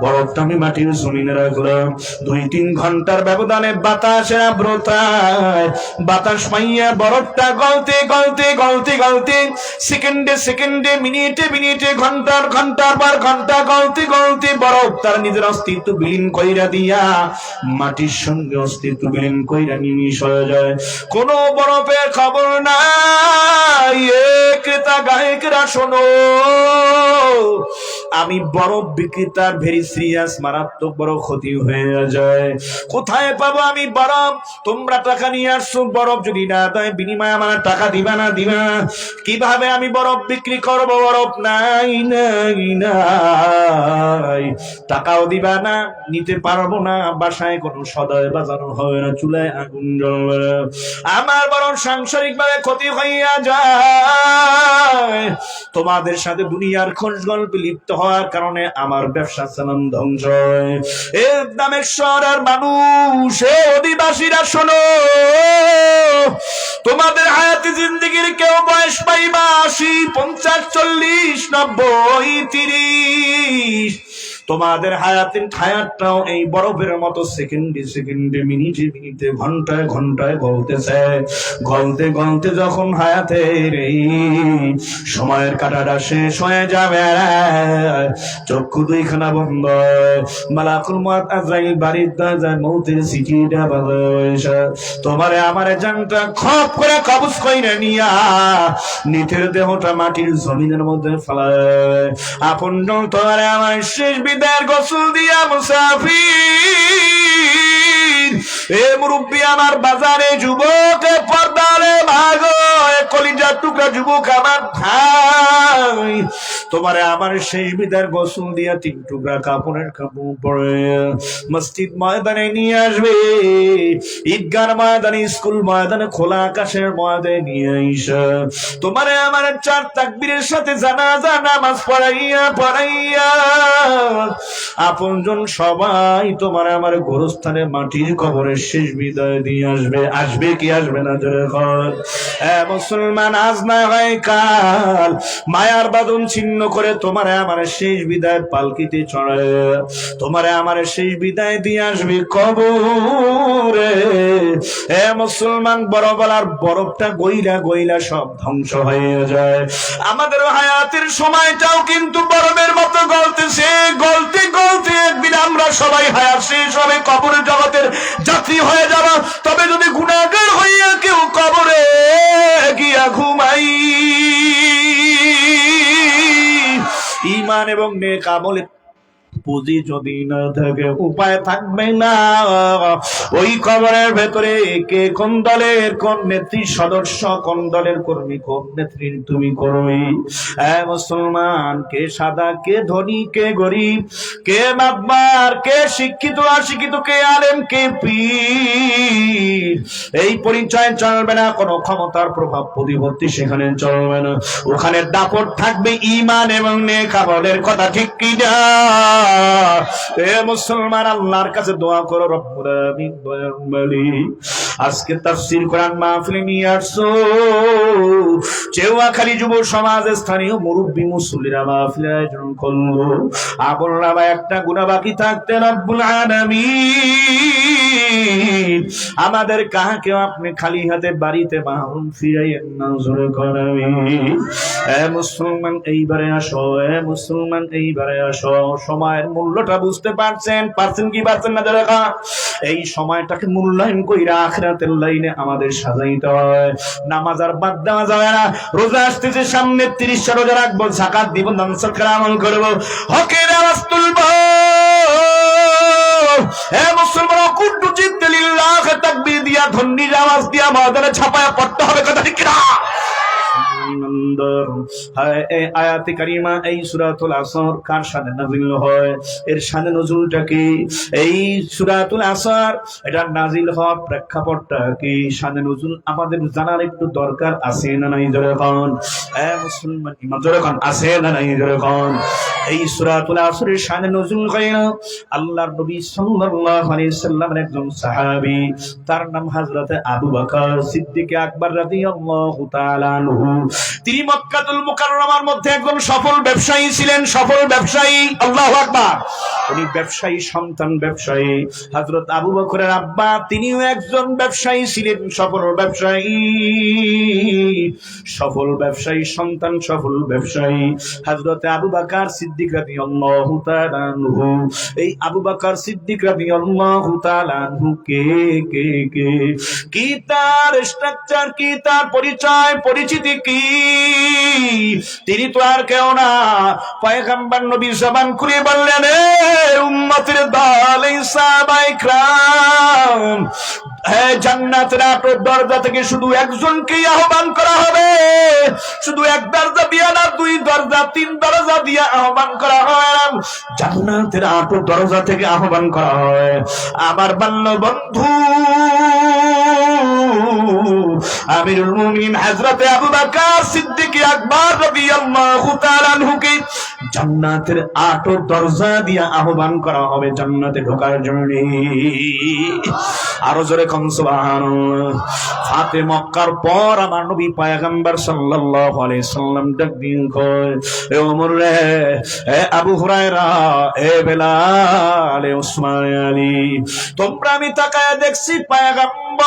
বরফটা আমি মাটির জমিনে রাখলাম। 2-3 ঘন্টার ব্যবধানে বাতাসের আর্দ্রতায় বাতাস পাইয়া বরফটা গলতে গলতে গলতে গলতে সেকেন্ডে সেকেন্ডে মিনিটে মিনিটে ঘন্টার ঘন্টার পর ঘন্টা গলতে গলতে বরফ তার নিজের অস্তিত্ব বিলীন কইরা দিয়া মাটির সঙ্গে অস্তিত্ব বিলীন কইরা নিমিষ হয়ে যায়। কোন বরফের খবর নাই। ক্রেতা গায়করা শোনো, আমি বরফ বিক্রেতার ভেরি সিরিয়াস মারাত্মক বড় ক্ষতি হয়ে যায়। কোথায় পাবো আমি বরফ? তোমরা টাকা নিয়ে আসছো, বরফ যদি না দেয় বিনিময়ে আমার টাকা দিবা না দিবা। কিভাবে আমি বরফ বিক্রি করবো? বরফ নাই নাই নাই, টাকাও দিবা না, নিতে পারবো না, বাসায় কোনো সদয় বাজানো হবে না, চুলায় আগুন জ্বলবে না, আমার বরং সাংসারিক ভাবে ক্ষতি হইয়া যায়। তোমাদের সাথে দুনিয়ার খোঁজ গল্পে লিপ্ত হওয়ার কারণে আমার ব্যবসা চালান ধ্বংস হয়। এর দামের শহরের মানুষ, অধিবাসীরা শোনো, তোমাদের হায়াতে জিন্দেগির কেউ বয়স পাইবা ৮০, ৫০, ৪০, ৯০, ৩০। তোমাদের হায়াতটাও এই বরফের মতো সেকেন্ডে সেকেন্ডে মিনিটে মিনিটে ঘন্টায় ঘন্টায় গলতেছে। গলতে গলতে যখন হায়াতের এই সময়ের কাটাটা শেষ হয়ে যাবে, চক্ষু দুইখানা বন্ধ, মালাকুল মউত আজরাইল বাড়ির দরজায় মউতের চিঠিটা বাজে, তোমারে আমারে জানটা খপ করে কবজ কইরা নিয়া নিথের দেহটা মাটির জমিনের মধ্যে ফেলায়। আপনজন তোমারে আমার শেষ বিদায়ের গোসল দিয়া মুসাফির, এ মুরব্বী আমার বাজারে যুবক, পর্দারে ভাগো, কলিজার টুকরা যুবক আমার ভাই, তোমারে আমার শেষ বিদায়ের গোসল দিয়া ৩ টুকরা কাপড়ের কাপড় পরে মসজিদ ময়দানে নিয়ে আসবে, ঈদগার ময়দানে, স্কুল ময়দানে, খোলা আকাশের ময়দানে নিয়ে আইসা তোমারে আমার ৪ তাকবীরের সাথে জানাজা নামাজ পড়াইয়া পড়াইয়া আপনজন সবাই তোমার আমার গোরস্থানে মাটির কবরের শেষ বিদায় দিয়ে আসবে। আসবে কি আসবে না? জোরে কর। মুসলমান, আজ না হয় কাল মায়ার বাঁধন ছিন্ন করে তোমারে আমার শেষ বিদায় পালকিতে চড়ায় তোমারে আমার শেষ বিদায় দিয়ে আসবে কবরে। মুসলমান, বরফলার বরফটা গইলা গইলা সব ধ্বংস হয়ে যায়। আমাদের হায়াতের সময়টাও কিন্তু বরফের মতো গলতেছে। গলতে গলতে একদিন আমরা সবাই হায়াত শেষ হবে, কবরের জগতের যাত্রী হয়ে যাব। তবে যদি গুনাহগার হইয়া কেউ কবরে গিয়া ঘুমাই, ঈমান এবং নেক আমলের পুঁজি যদি না থাকে, উপায় থাকবে না ওই কবরের ভেতরে কে কোন দলের, কোন নেত্রী সদস্য, কোন দলের কর্মী, কোন নেত্রীর তুমি কর্মী। মুসলমান, কে সাদা, কে ধনী, কে গরিব, কে মাতবার, কে শিক্ষিত অশিক্ষিত, কে আলেম, কে পীর, এই পরিচয় চলবে না। কোন ক্ষমতার প্রভাব প্রতিপত্তি সেখানে চলবে না। ওখানে দাপট থাকবে ঈমান এবং নেক আমলের কথা, ঠিক কি না? মুসলমান, আল্লাহর কাছে দোয়া করো, রব্বুল আমিন দয়ার মালিক, আজকে তাফসীর কোরআন মাহফিলে নিয়ে আসছো, চেওয়াখালী যুব সমাজ স্থানীয় মুরব্বী মুসল্লিরা মাহফিল আয়োজন করলো। আপনারা একটা গুনাহ বাকি থাকতে রব্বুল আলামিন আমাদের কাহাকেও আপনি খালি হাতে বাড়িতে মাহরুম ফিরাইয়েন না। জোরে করেন মুসলমান, এইবারে আসো। মুসলমান, এইবারে আসো। সময়ের মূল্যটা বুঝতে পারছেন কি পারছেন না? দেখা এই সময়টাকে মূল্যায়ন কইরা আখিরাতের লাইনে আমাদের সাজাইতে হয়। নামাজ আর বাদ দেওয়া যাবে না। রোজা আসতেছে সামনে, 30টা রোজা রাখবো, যাকাত দিব, দান সদকা আমল করব, হকের আওয়াজ তুলবো। মুসলমান, কুল্লু জিদ্দে লিল্লাহ, তাকবীর দিয়া, ধ্বনির আওয়াজ দিয়া ময়দানে ছাপায়া পড়তে হবে, কথা ঠিক না? আয়াতে কারিমা এই সূরাতুল আসর কার শানে নাযিল হয়? এর শানে নজুলটা কি? এই সূরাতুল আসর এটা নাযিল হওয়ার প্রেক্ষাপটটা কি? শানে নজুল আমাদের জানার একটু দরকার আছে না নাই? জোরে কোন মুসলমান, ইমান জোরে কোন, আছে না নাই? জোরে কোন। এই সূরাতুল আসরের শানে নজুল হইল আল্লাহর নবী সাল্লাল্লাহু আলাইহি সাল্লামের একজন সাহাবী, তার নাম হযরত আবু বকর সিদ্দিক আকবর রাদিয়াল্লাহু তাআলা আনহু। তিনি মক্কাতুল মুকাররমার মধ্যে একজন সফল ব্যবসায়ী ছিলেন, সফল ব্যবসায়ী। আল্লাহু আকবার। উনি ব্যবসায়ী সন্তান, ব্যবসায়ী। হযরত আবু বকরের আব্বা তিনিও একজন ব্যবসায়ী ছিলেন, সফল ব্যবসায়ী, সফল ব্যবসায়ী সন্তান, সফল ব্যবসায়ী। হযরত আবু বকর সিদ্দিক রাদিয়াল্লাহু তাআলা আনহু, এই আবু বকর সিদ্দিক রাদিয়াল্লাহু তাআলা আনহু কে কে কে কি তার স্ট্রাকচার, কি তার পরিচয়, পরিচিতি কি? তিনি তো আর কেউ না, পয়গম্বর নবী জবান খুলে বললেন, এ উম্মতের দল, এই সাহাবায়ে কিরাম, হে জান্নাতের আটর দরজা থেকে শুধু একজনকেই আহ্বান করা হবে। শুধু এক দরজা দিয়ে না, দুই দরজা, তিন দরজা দিয়ে আহ্বান করা হয়। জান্নাতের আটর দরজা থেকে আহ্বান করা হয়। আমার বাল্য বন্ধু আমিরুল মুমিনিন হযরত আবু বকর সিদ্দিক আকবর রাদিয়াল্লাহু তাআলা আনহুকে জান্নাতের আটর দরজা দিয়ে আহ্বান করা হবে জান্নাতে ঢোকার জন্য। আরো জোরে কোন সুবহানাল্লাহ। ফাতে মক্কার পর আমার নবী পয়গম্বর সাল্লাল্লাহু আলাইহি সাল্লাম ডাক দিন কয়, এ ওমর রে, এ আবু হুরায়রা, এ বেলাল, এ উসমান আলী, তোমরা আমি তাকায় দেখছি পয়গম্বর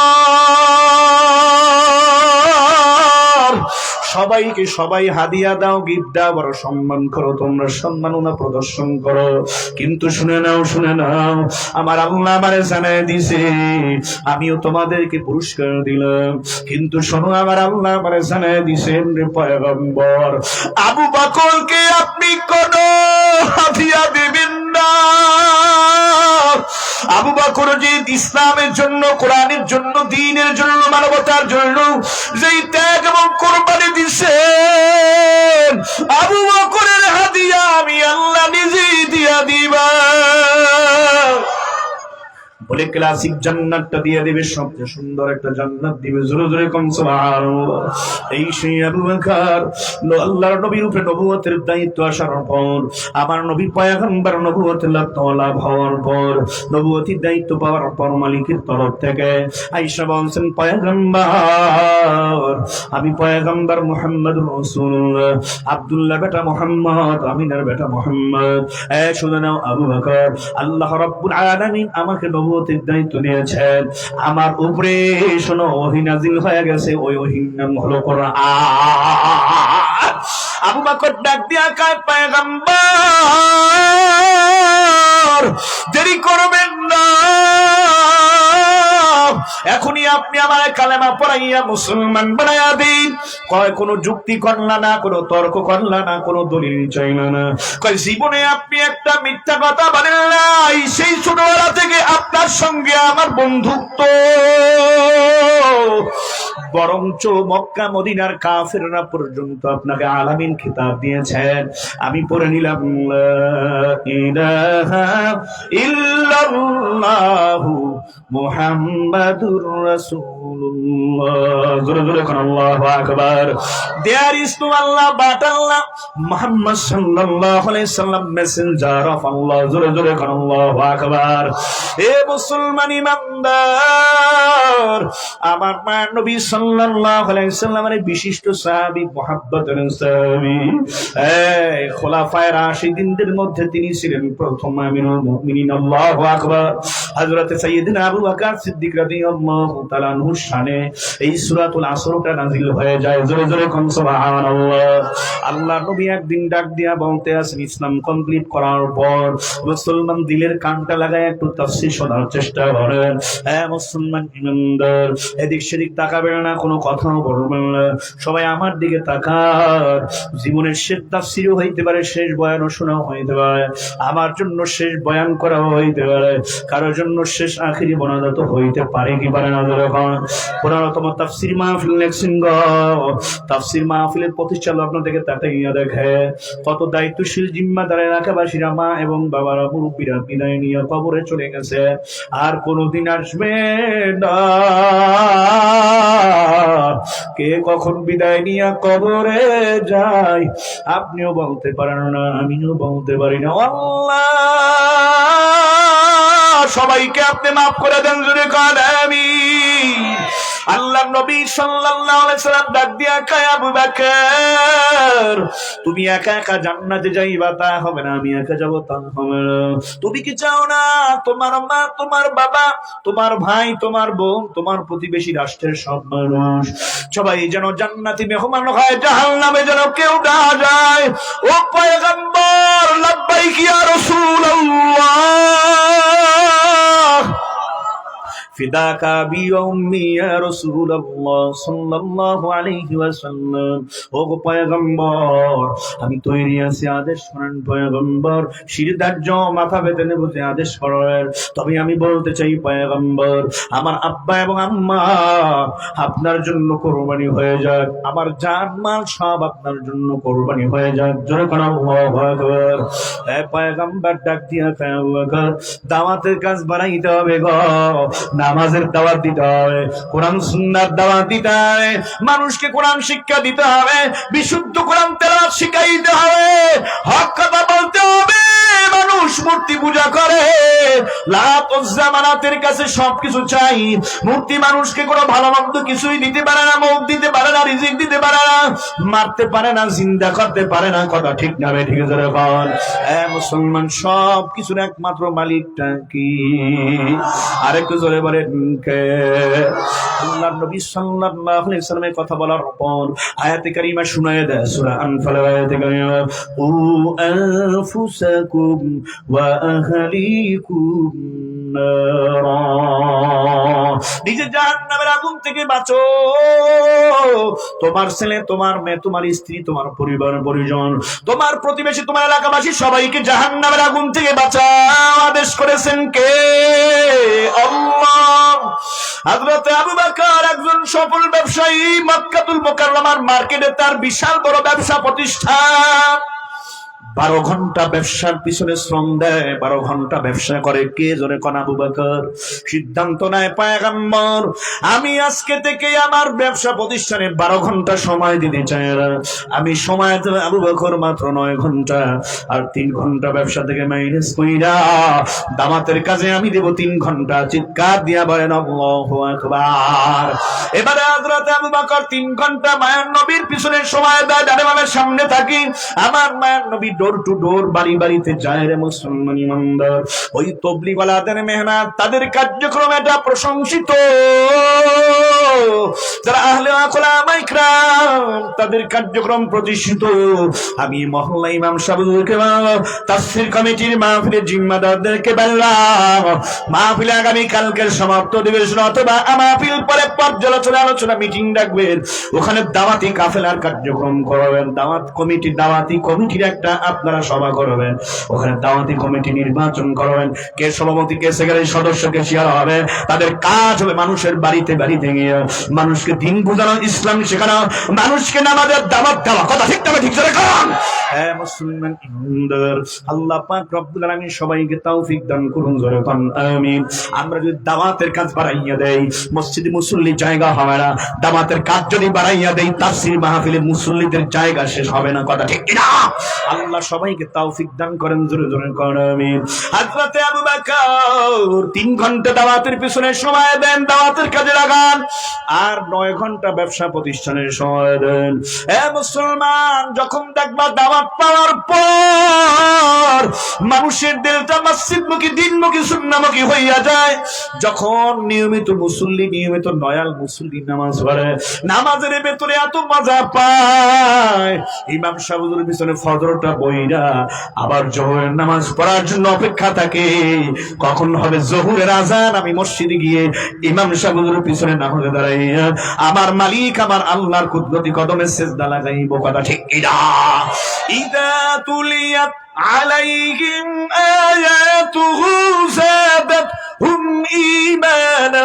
সবাইকে সবাই হাদিয়া দাও, গিফট দাও, বড় সম্মান করো, তোমরা সম্মাননা প্রদর্শন করো। কিন্তু শুনে নাও, শুনে নাও, আমার আল্লাহ আমারে জানায় দিছে, আমিও তোমাদেরকে পুরস্কার দিলাম। কিন্তু শোনো, আমার আল্লাহ আমারে জানায় দিছেন, রে পয়গম্বর, আবু বকরকে আপনি কোন হাদিয়া দিবেন না। আবু বকর যে ইসলামের জন্য, কোরআনের জন্য, দ্বীনের জন্য, মানবতার জন্য যেই ত্যাগ এবং কোরবানি দিছেন, আবু বকরের হাদিয়া আমি আল্লাহ নিজেই দিয়া দিবা। বলে ক্লাসিক জান্নাতটা দিয়ে দিবে, সবচেয়ে সুন্দর একটা জান্নাত দিবে। জোরে জোরে কোন সুবহানাল্লাহ। এই সেই আবু বকর আল্লাহর নবীর উপরে নবুয়তের দায়িত্ব আসার পর, আমার নবী পয়গম্বর নবুয়তের লাভ হওয়ার পর, নবুয়তির দায়িত্ব পাওয়ার পর মালিকের তরফ থেকে আয়েশা বলছেন, পয়গম্বর, আমি পয়গম্বর মুহাম্মদুর রাসূলুল্লাহ, আব্দুল্লাহ বেটা মুহাম্মদ, আমিনার বেটা মুহাম্মদ, এ শুনে নাও আবু বকর, আল্লাহ রাব্বুল আলামিন আমাকে দায়িত্ব দিয়েছেন, আমার উপরে শোনো ওহী নাযিল হয়ে গেছে, ওই ওহীর নাম হলো কোরআন। আবু বকর ডাক দিয়া কয়, পয়গম্বর দেরি করবেন না, এখনই আপনি আমার কালেমা পড়াইয়া মুসলমান বানাইয়া দিন। কয় কোনো যুক্তি করলা না, কোনো তর্ক করলা না, কোনো দলিল চাইলা না। কয় জীবনে আপনি একটা মিথ্যা কথা বলেন নাই, সেই ছোটবেলা থেকে আপনার সঙ্গে আমার বন্ধুত্ব, বরঞ্চ মক্কা মদিনার কাফেররা পর্যন্ত আপনাকে আলামিন খেতাব দিয়েছেন। আমি পড়ে নিলাম, লা ইলাহা ইল্লাল্লাহু মুহাম্মাদুর রাসূলুল্লাহ। জোরে জোরে কোন আল্লাহু আকবার। There is no Allah but Allah, Muhammad sallallahu alaihi wasallam, messenger of Allah. জোরে জোরে কোন আল্লাহু আকবার। এ মুসলমান ইমানদার, আমার মায়ের নবী সাল্লাল্লাহু আলাইহি ওয়াসাল্লামের বিশিষ্ট সাহাবী, মুহাব্বতের সাহাবী, এই খোলাফায়ে রাশিদিনদের মধ্যে তিনি ছিলেন প্রথম আমিরুল মুমিনিন। আল্লাহু আকবার। হযরত সাইয়্যিদিনা আবু বকর সিদ্দিক রাদিয়াল্লাহু তাআলা আনহুর শানে এই সূরাতুল আসরটা নাযিল হয়ে যায়। জোরে জোরে কোন সুবহানাল্লাহ। আল্লাহর নবী একদিন ডাক দিয়া বলতে আছেন, ইসলাম কমপ্লিট করার পর মুসলমান দিলের কানটা লাগায় একটু তাফসীর শোনার চেষ্টা করেন। হ্যাঁ মুসলমান ইমানদার, এদিক সেদিক তাকাবেন না, কোনো কথাও বলবেন না, সবাই আমার দিকে তাকান। জীবনের শেষ তাফসীরও হইতে পারে, শেষ বয়ানও শোনাও হইতে পারে, আমার জন্য শেষ বয়ান করাও হইতে পারে, কারোর জন্য শেষ আখিরি বনাদত হইতে পারে কি পারে না। যখন 15তম তাফসীর মাহফিল নেক্সিং তাফসীর মাহফিলের প্রতিষ্ঠালক আপনাদেরকে তাকাইয়া দেখে কত দায়িত্বশীল জিম্মাদার এলাকাবাসীরা, মা এবং বাবারা, মুরব্বীরা বিদায় নিয়ে কবরে চলে গেছে, আর কোনদিন আসবে না। কে কখন বিদায় নিয়ে কবরে যায় আপনিও বলতে পারেন না, আমিও বলতে পারি না। আল্লাহ সবাইকে আপনি মাফ করে দেন, জোরে করেন আমিন। আল্লাহ নবী সাল্লাল্লাহু আলাইহি সাল্লাম ডাক দিয়া কয়, আবু বকর তুমি একা একা জান্নাতে যাইবা তা হবে না, আমি একা যাব তা হবে না। তুমি কি চাও না তোমার মা, তোমার বাবা, তোমার ভাই, তোমার বোন, তোমার প্রতিবেশী, রাষ্ট্রের সব মানুষ সবাই যেন জান্নাতি মেহমান হয়, জাহান্নামে যেন কেউ না যায়? ও পয়গম্বর, লাব্বাইক ইয়া রাসূলুল্লাহ, ফিদাকা বিউম্মি ইয়া রাসূলুল্লাহ সাল্লাল্লাহু আলাইহি ওয়াসাল্লাম। ও পয়গম্বর, আমি তৈরি আছি, আদেশ করেন পয়গম্বর। শিরদার্য মাথা বেঁধে নেব, যে আদেশ করেন। তবে আমি বলতে চাই পয়গম্বর, আমার আব্বা এবং আম্মা আপনার জন্য কোরবানি হয়ে যাক, আমার জান মাল সব আপনার জন্য কোরবানি হয়ে যাক, জোরে কোন আল্লাহু আকবার। এ পয়গম্বর ডাক দিয়া কয়, আবু বকর দাওয়াতের কাজ বাড়াইতে হবে গো, নামাজের দাওয়াত দিতে হবে, কোরআন সুন্নাহর দাওয়াত দিতে হবে, মানুষকে কোরআন শিক্ষা দিতে হবে, বিশুদ্ধ কোরআন তেলাওয়াত শিখাইতে হবে, হক কথা বলতে হবে। মানুষ মূর্তি পূজা করে, লাত উজ্জা মানাতের কাছে সবকিছু চাই। মূর্তি মানুষকে কোনো ভালো মন্দ কিছুই দিতে পারে না, মৌত দিতে পারে না, রিজিক দিতে পারে না, মারতে পারে না, জিন্দা করতে পারে না। কথা ঠিক না ঠিক আছে বল? মুসলমান সব কিছুর একমাত্র মালিকটা কি? আরেকটু জোরে বলেন কে? আল্লাহর নবী সাল্লাল্লাহু আলাইহি ওয়াসাল্লামের কথা বলার পর আয়াতে কারিমা শুনায়ে দেয়, সূরা আনফাল আয়াতে কারিমা, উ আনফুসাকুম ওয়া আহলিকুম নারা, নিজে জাহান্নামের আগুন থেকে বাঁচো, তোমার ছেলে, তোমার মেয়ে, তোমার স্ত্রী, তোমার পরিবার পরিজন, তোমার প্রতিবেশী, তোমার এলাকাবাসী সবাইকে জাহান্নামের আগুন থেকে বাঁচাও। আদেশ করেছেন কে? আল্লাহ। হযরত আবু বকর একজন সফল ব্যবসায়ী, মক্কাতুল মুকাররমার মার্কেটে তার বিশাল বড় ব্যবসা প্রতিষ্ঠান। 12 ঘন্টা ব্যবসার পিছনে শ্রম দেয়, 12 ঘন্টা ব্যবসা করে। কে? জোরে কোন আবু বকর। সিদ্ধান্ত নেয় পয়গম্বর, আমি আজকে থেকে আমার ব্যবসা প্রতিষ্ঠানে 12 ঘন্টা সময় দিতে চাই না। আমি সময় দেব আবু বকর মাত্র 9 ঘন্টা, আর 3 ঘন্টা ব্যবসা থেকে মাইনাস কইরা দামাতের কাজে আমি দেব 3 ঘন্টা। চিৎকার দিয়া বলেন আল্লাহু আকবার। এবারে হযরত আবু বকর 3 ঘন্টা মায়ের নবীর পিছনে সময় দেয়, ডানে বামে সামনে থাকি। আমার মায়ের নবী ডোর টু ডোর, বাড়ি বাড়িতে যায় রে মুসলমান ইমানদার। ওই তবলিগওয়ালাদের মেহনত, তাদের কার্যক্রম এটা প্রশংসিত। যারা আহলে ওলামা ইকরাম, তাদের কার্যক্রম প্রতিষ্ঠিত। আমি মহল্লা ইমাম সাহেবকে, তাফসীর কমিটির মাহফিলের জিম্মাদারদেরকে বললাম, মাহফিল আগামী কালকের সমাপ্ত অধিবেশন অথবা মাহফিল পরে পর্যালোচনা আলোচনা মিটিং ডাকবেন, ওখানে দাওয়াতি কাফেলার কার্যক্রম করবেন। দাওয়াতি কমিটির একটা আপনারা সভা করবেন, ওখানে দাওয়াতি কমিটি নির্বাচন করবেন। কে সভাপতি, কে সেক্রেটারি, সদস্যকে শেয়ার হবে। তাদের কাজ হবে মানুষের বাড়িতে বাড়িতে গিয়ে মানুষকে দিন বোঝানো, ইসলাম শেখানো, মানুষকে নামাজের দাওয়াত দেওয়া। কথা ঠিক না ঠিক করে কারণ হ্যাঁ মুসলমান ইমানদার, আল্লাহ পাক রব্বুল আলামিন সবাইকে তৌফিক দান করুন, জোরে কোন আমিন। আমরা যদি দাওয়াতের কাজ বাড়াইয়া দেই, মসজিদে মুসল্লি জায়গা হবে না। দাওয়াতের কাজ যদি বাড়াইয়া দেই, তাফসীর মাহফিলে মুসল্লিদের জায়গা শেষ হবে না। কথা ঠিক না? আল্লাহ সবাইকে তৌফিক দান করেন, জোরে জোরে কোন আমিন। হযরত আবু বকর 3 ঘন্টা দাওয়াতের পিছনে সময় দেন, দাওয়াতের কাজে লাগান, আর 9 ঘন্টা ব্যবসা প্রতিষ্ঠানের সময় দেন। এ মুসলমান, যখন দেখবা দাওয়াত পাওয়ার পর মানুষের দিলটা মসজিদমুখী, দিনমুখী, সুন্নাহমুখী হইয়া যায়, যখন নিয়মিত মুসল্লি, নিয়মিত নয়াল মুসল্লি নামাজ পড়ে, নামাজের ভেতরে এত মজা পায়, ইমাম সাহেবের পিছনে ফজরটা বইরা আবার জোহরের নামাজ পড়ার জন্য অপেক্ষা থাকে, কখন হবে জোহরের আযান, আমি মসজিদে গিয়ে ইমাম সাহেবের পিছনে নামাজে দাঁড়াইয়া আমার মালিক, আমার আল্লাহর কুদরতি কদমে সিজদা লাগাইব। কথা ঠিক কিনা? ইদা তুলিয়াত আলাইহিম আয়াতুহু যাদাতহুম ঈমানান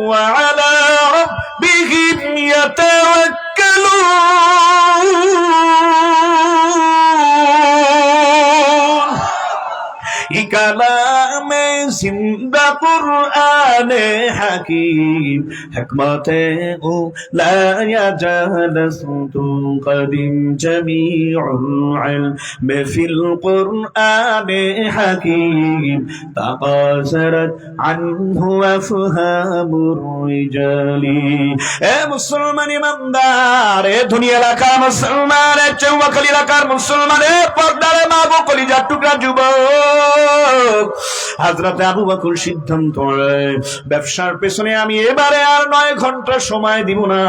ওয়া আলা রাব্বিহিম ইয়াতাওয়াক্কালুন। কালামে জিন্দা कुरान हकीम हिकमते ओ ला यजलसतु कदीम जमीउल इल्म फिल कुरान हकीम तकासरत अन्हु अफहामुर रिजाली। ए मुसलमान ईमानदार, ए दुनिया এলাকার মুসলমান, চৌমাখালী এলাকার মুসলমানের পর্দারে মা গো কলিজার টুকরা যুবক, হযরতে আবু বকর সিদ্ধান্ত নেয় ব্যবসার পেছনে আমি এবারে আর 9 ঘন্টা সময় দিব না,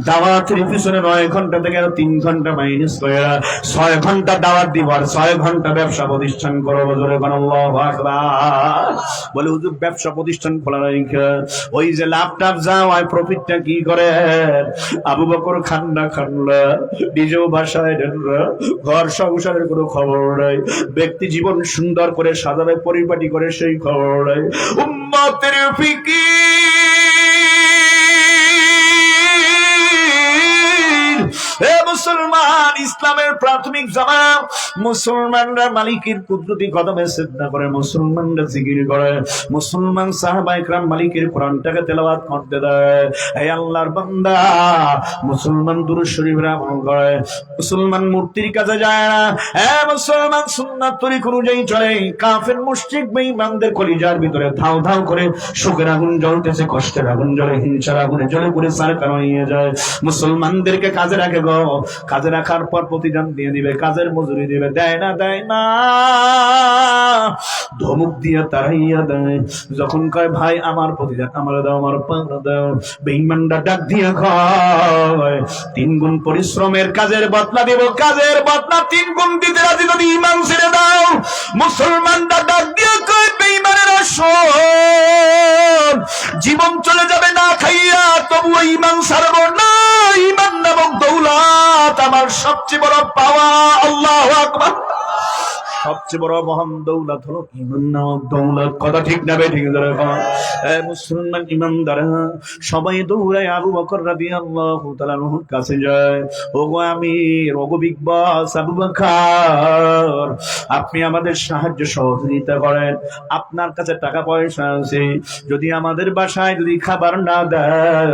দাওয়াতের পেছনে 9 ঘন্টা থেকে আর 3 ঘন্টা মাইনাস করে 6 ঘন্টা দাওয়াত দিব আর 6 ঘন্টা ব্যবসা প্রতিষ্ঠান করব। জোরে বলেন আল্লাহু আকবার। বলে হুজুর ব্যবসা প্রতিষ্ঠান খোলা রাখা ওই যে লাভটাপ যাও আর প্রফিটটা কি করে? আবু বকর খান্না খান্না নিজেও বাসায় ঘর সংসারের কোনো খবর নাই, ব্যক্তি জীবন সুন্দর করে সাজাবে পরিপাটি করে সেই খবর নাই। উম্মতের ফিকির, হে মুসলমান, ইসলামের প্রাথমিক জামা মুসলমানরা মালিকের কুদরতি কদমে সিজদা করে, মুসলমানরা জিকির করে, মুসলমান সাহাবায়ে কেরাম মালিকের কোরআনটাকে তেলাওয়াত করতে দেয়। হে আল্লাহর বান্দা, মুসলমান দুরূদ শরীফের আমল করে, মুসলমান মূর্তির কাছে যায় না। হে মুসলমান সুন্নাত তরিক অনুযায়ী চলে। কাফের মুশরিক বেঈমানদের কলিজার ভিতরে ধাও ধাও করে শোকের আগুন জ্বলতেছে, কষ্টের আগুন জ্বলে, হিংসার আগুনে জ্বলে পুড়ে সারকার হয়ে যায়। মুসলমানদেরকে কাজে রাখে গো, কাজে রাখার পর প্রতিদান দিয়ে দিবে, কাজের মজুরি দিবে, দেয় না ধমক দিয়ে তাড়াইয়া দেয়। যখন কয় ভাই আমার প্রতিদান আমার দাও, আমার পাওনা দাও, বেঈমানরা ডাক দিয়ে কয় 3 গুণ পরিশ্রমের কাজের বদলা দেব, কাজের বদলা 3 গুণ দিতে রাজি যদি ঈমান ছেড়ে দাও। মুসলমানরা ডাক দিয়ে কয় বেঈমানেরা শোন, জীবন চলে যাবে না খাইয়া, তবু ঈমান ছাড়বো না। ঈমান নামক দৌলত আমার সবচেয়ে বড় পাওয়া। আল্লাহু আকবার। সবচেয়ে বড় মহান দৌলত হলো ঈমান নামক দৌলত। কথা ঠিক না বে ঠিক? মুসলমান ঈমানদার সবাই দৌড়ায় আবু বকর রাদিয়াল্লাহু তাআলা আনহুর কাছে যায়। ওগো আমির, ওগো বিগ বস আবু বকর, আপনি আমাদের সাহায্য সহযোগিতা করেন, আপনার কাছে টাকা পয়সা আছে, যদি আমাদের বাসায় যদি খাবার না দেয়,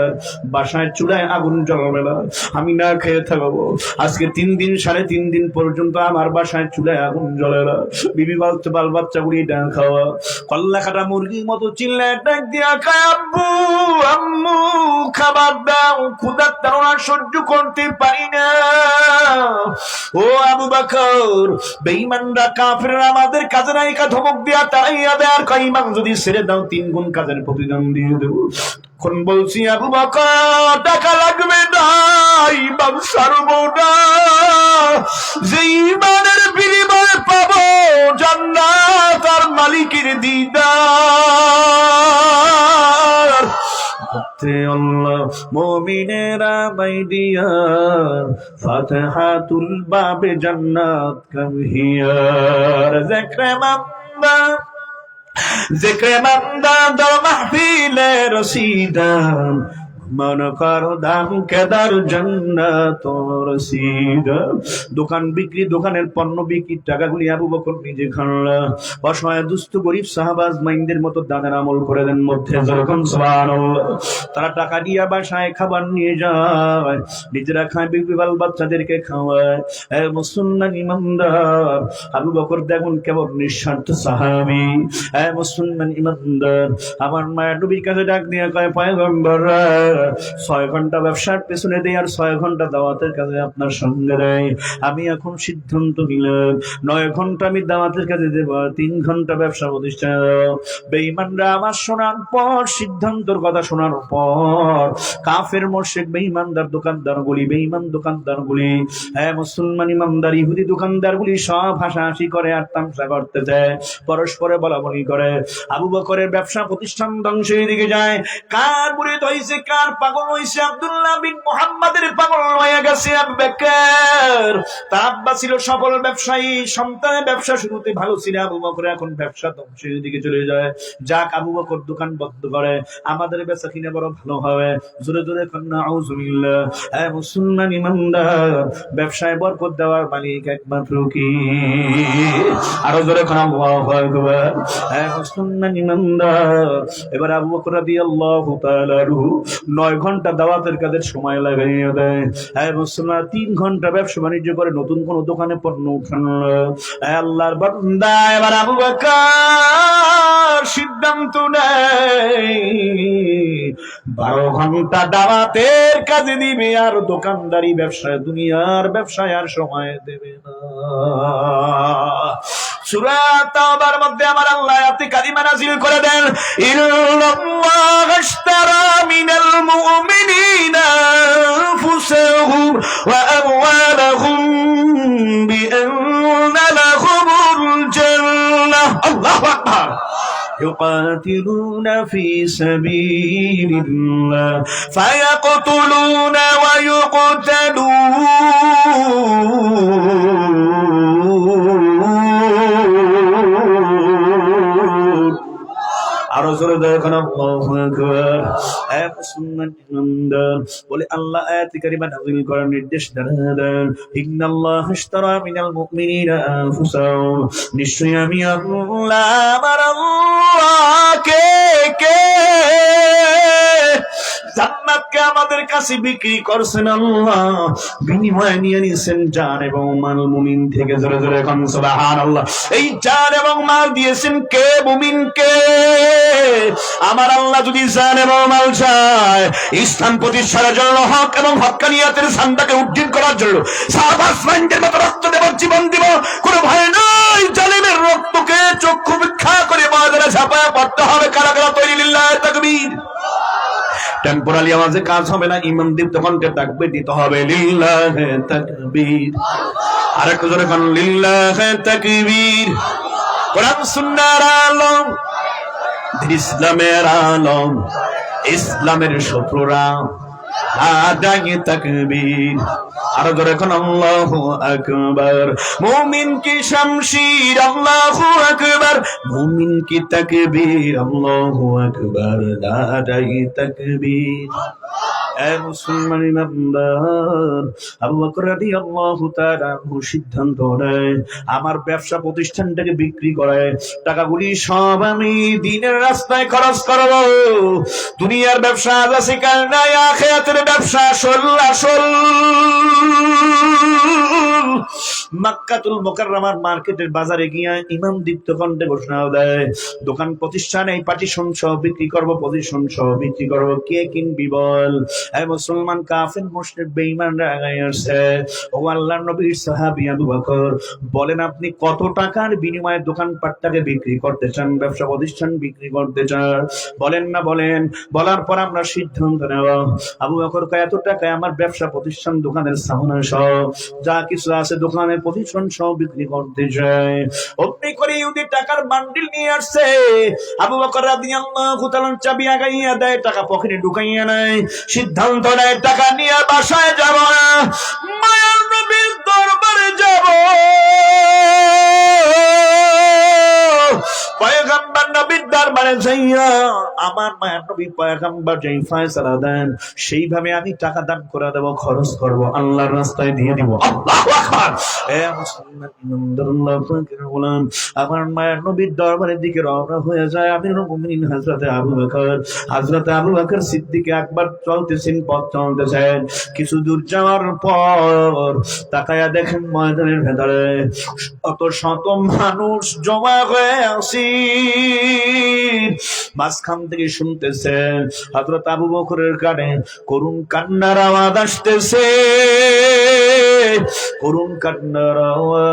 বাসায় চুলায় আগুন জ্বলবে না, আমি না খেয়ে থাকবো। আজকে 3 দিন 3.5 দিন পর্যন্ত আমার বাসায় চুলায় আগুন জ্বলে না, বিবি বাচ্চা বাল বাচ্চা গুলি ডান খাওয়া, কল্লা কাটা মুরগির মতো চিল্লায় ডাক দিয়া খায়, আব্বু আম্মু খাবার দাও, ক্ষুধার তাড়না সহ্য করতে পারি না। ও আবু বকর, বেঈমানরা কাফেররা আমাদের কাজে নায়িকা ধমক দিয়া তাড়াইয়া দেয়, আর কয় ঈমান যদি ছেড়ে দাও 3 গুণ কাজের প্রতিদান দিয়ে দেব। কোন বলছি আবু বকর টাকা লাগবে না, ঈমান ছাড়বো না, যে ঈমানের বিনিময়ে পাবো জান্নাত আর মালিকের দিদার। আল্লাহ মুমিনেরা বাইদিয়া ফাতহাতুল বাবে জান্নাত কাহিয়ার। জিক্রে মান্দা দর মাহফিলে রসিদান, মন কর দাম কেদার জান্নাত রসিদা। দোকান বিক্রি, দোকানের পণ্য বিক্রির টাকাগুলি আবু বকর নিজে খানলা। অসহায় দুস্থ গরিব সাহাবাজ মাইন্দের মতো দানের আমল করে দেন মধ্যে, যেরকম সুবহানাল্লাহ। তারা টাকা দিয়া বাসায় খাবার নিয়ে যায়, নিজেরা খায়, বিবি বাল বাচ্চাদেরকে খাওয়ায়। হে মুসলমান ঈমানদার, আবু বকর দেখুন কেবল নিঃস্বার্থ সাহাবী। হে মুসলমান ঈমানদার, আমার মায়ের নবীর কাছে ডাক দিয়ে কয়, পয়গম্বর 6 ঘন্টা ব্যবসার পেছনে দেয় আর 6 ঘন্টা দাওয়াতের কাজে আপনার সঙ্গে দেয়। আমি এখন সিদ্ধান্ত নিলাম 9 ঘন্টা আমি দাওয়াতের কাজে দেব, 3 ঘন্টা ব্যবসা প্রতিষ্ঠানে দেব। বেঈমানরা আমার শোনার পর, সিদ্ধান্তর কথা শোনার পর, কাফের মুশরিক বেঈমানদার দোকানদারগুলি, বেঈমান দোকানদারগুলি, হ্যাঁ মুসলমান ইমানদার ইহুদি দোকানদারগুলি সব হাসাহাসি করে আর তামসা করতে যায়, পরস্পরে বলাবলি করে। আবু বকরের ব্যবসা প্রতিষ্ঠান ধ্বংসের দিকে যায়। কার মুরিদ হইছে, কার কার পাগল হইছে? আব্দুল্লাহ বিন মুহাম্মাদের পাগল হয়ে গেছে আবু বকর। তার আব্বা ছিল সফল ব্যবসায়ী, সন্তানের ব্যবসা শুরুতে ভালো ছিল, আবু বকর এখন ব্যবসা ধ্বংসের দিকে চলে যায়। যাক, আবু বকর দোকান বন্ধ করে, আমাদের বেচা কিনা বড় ভালো হবে। জোরে জোরে কন্যা আউযুবিল্লাহ। হ্যাঁ মুসলমান ইমানদার, ব্যবসায় বরকত দেওয়ার মালিক একমাত্র কি? আরো জোরে কন্যা আল্লাহু আকবার। হ্যাঁ মুসলমান ইমানদার, এবার আবু বকর রাদিয়াল্লাহু তাআলা 9 ঘন্টা দাওয়াতের কাজের সময় লাগাইয়া দেয়। হ্যাঁ মুসলমান 3 ঘন্টা ব্যবসা বাণিজ্য করে নতুন কোন দোকানে পণ্য উঠান। আল্লাহর বান্দা এবার আবু বকর সিদ্ধান্ত নেয় 12 ঘন্টা দাওয়াতের কাজে দিবে, আর দোকানদারি ব্যবসায়, দুনিয়ার ব্যবসায় আর সময় দেবে না। সূরা তাওবার মধ্যে আমার আল্লাহ আয়াতে কারিমা নাযিল করে দেন, ইন্নাল্লাহ আশতারা মিনাল মুমিনিনা আনফুসাহুম ওয়া আমওয়ালাহুম বিআন্না লাহুমুল জান্নাহ। আল্লাহু আকবার। يقاتلون في سبيل الله فيقتلون ويقتلون। আরো জোরে দেখেন আল্লাহু আকবার। হে মুসলমান ইমানদার, বলে আল্লাহ আয়াতে কারিমা নাযিল করার নির্দেশ দেন, ইন্নাল্লাহ আশতারা মিনাল মুমিনিনা আনফুসাহুম, নিশ্চয়ই আমি আল্লাহ, আমার আল্লাহকে জান্নাতকে আমাদের কাছে বিক্রি করছেন আল্লাহ, বিনিময়ে নিয়ে নিয়েছেন জান এবং মাল মুমিন থেকে। জোরে জোরে এখন সুবহানাল্লাহ। এই জান এবং মাল দিয়েছেন কে? মুমিনকে। আমার আল্লাহ যদি জান এবং মাল চায় ইসলাম প্রতিষ্ঠার জন্য, হক এবং হক্কানিয়াতের ঝান্ডাকে উজ্জীল করার জন্য, সাহাবাসমানদের মতো রক্ত দেব, জীবন দিব, কোনো ভয় নাই। জালিমের রক্তকে চক্ষু ভিক্ষা করে ময়দানে ঝাঁপায়া পড়তে হবে। কারা কারা তৈরি? লিল্লাহি তাকবীর। টেম্পোরালি আওয়াজে কাজ হবে না, ইমাম দীপ্ত কণ্ঠে তাকবীর দিতে হবে, লিল্লাহি তাকবীর। আরেকটু জোরে বলুন, লিল্লাহি তাকবীর। কোরআন সুন্নাহর আলম, ইসলামের আলম, ইসলামের শত্রুরা আদায়ে তাকবীর। আরো জোরে এখন আল্লাহু আকবার। মুমিন কি শামশির, আল্লাহু আকবার। মুমিন কি তাকবীর, আল্লাহু আকবার। আদায়ে তাকবীর। এ মুসলমান ইমানদার, আবু বকর রাদিয়াল্লাহু তাআলা সিদ্ধান্ত নেয় আমার ব্যবসা প্রতিষ্ঠানটাকে বিক্রি করে টাকাগুলি সব আমি দ্বীনের রাস্তায় খরচ করব। দুনিয়ার ব্যবসা আজ আছে কাল নাই, আখিরাতের ব্যবসা আসল আসল। মক্কাতুল মুকাররমার মার্কেটের বাজারে গিয়া ইমাম দীপ্ত কণ্ঠে ঘোষণা দেয়, দোকান প্রতিষ্ঠান এই পার্টিশন সহ বিক্রি করব, পজিশন সহ বিক্রি করব, কে কিনবি বল? এই মুসলমান কাফির মুশরিক বেঈমানরা আগায় আসছে। ও আল্লাহর নবীর সাহাবী আবু বকর, বলেন আপনি কত টাকার বিনিময়ে দোকানপাটটাকে বিক্রি করতে চান, ব্যবসা প্রতিষ্ঠান বিক্রি করতে চান? বলেন না বলেন। বলার পর আমরা সিদ্ধান্ত নেব। আবু বকর কয়, এত টাকায় আমার ব্যবসা প্রতিষ্ঠান, দোকানের সামানা সহ যা কিছু আছে দোকানের প্রতিষ্ঠান সহ বিক্রি করতে চায়। অমনি করে ইহুদি টাকার বান্ডিল নিয়ে আসছে। আবু বকর রাদিয়াল্লাহু তাআলা চাবি আগাইয়া দেয়, টাকা পকেটে ঢুকাইয়া নেয়, সিদ্ধান্ত নেয় টাকা নিয়ে বাসায় যাব না, মায়ার নবীর দরবারে যাব। পয়গম্বর নবীর দরবারে যাইয়া আমার মায়ার নবী পয়গম্বর যেই ফয়সালা দেন সেইভাবে আমি টাকা দান করে দেব, খরচ করব, আল্লাহর রাস্তায় দিয়ে দিব। আল্লাহু আকবার। এ মুসলমান ইমানদার, আল্লাহ পাকের গোলাম, আমার মায়ার নবীর দরবারের দিকে রওনা হয়ে যায় আমিরুল মুমিনিন হযরতে আবু বকর। হযরতে আবু বকর সিদ্দিক আকবর চলতেছেন, পথ চলতেছেন। কিছু দূর যাওয়ার পর তাকায়া দেখেন ময়দানের ভেতরে শত শত মানুষ জমা হয়ে আছে। মাঝখান থেকে শুনতেছে হযরত আবু বকরের কানে করুণ কান্নার আওয়াজ আসতেছে, করুণ কান্নার আওয়াজ।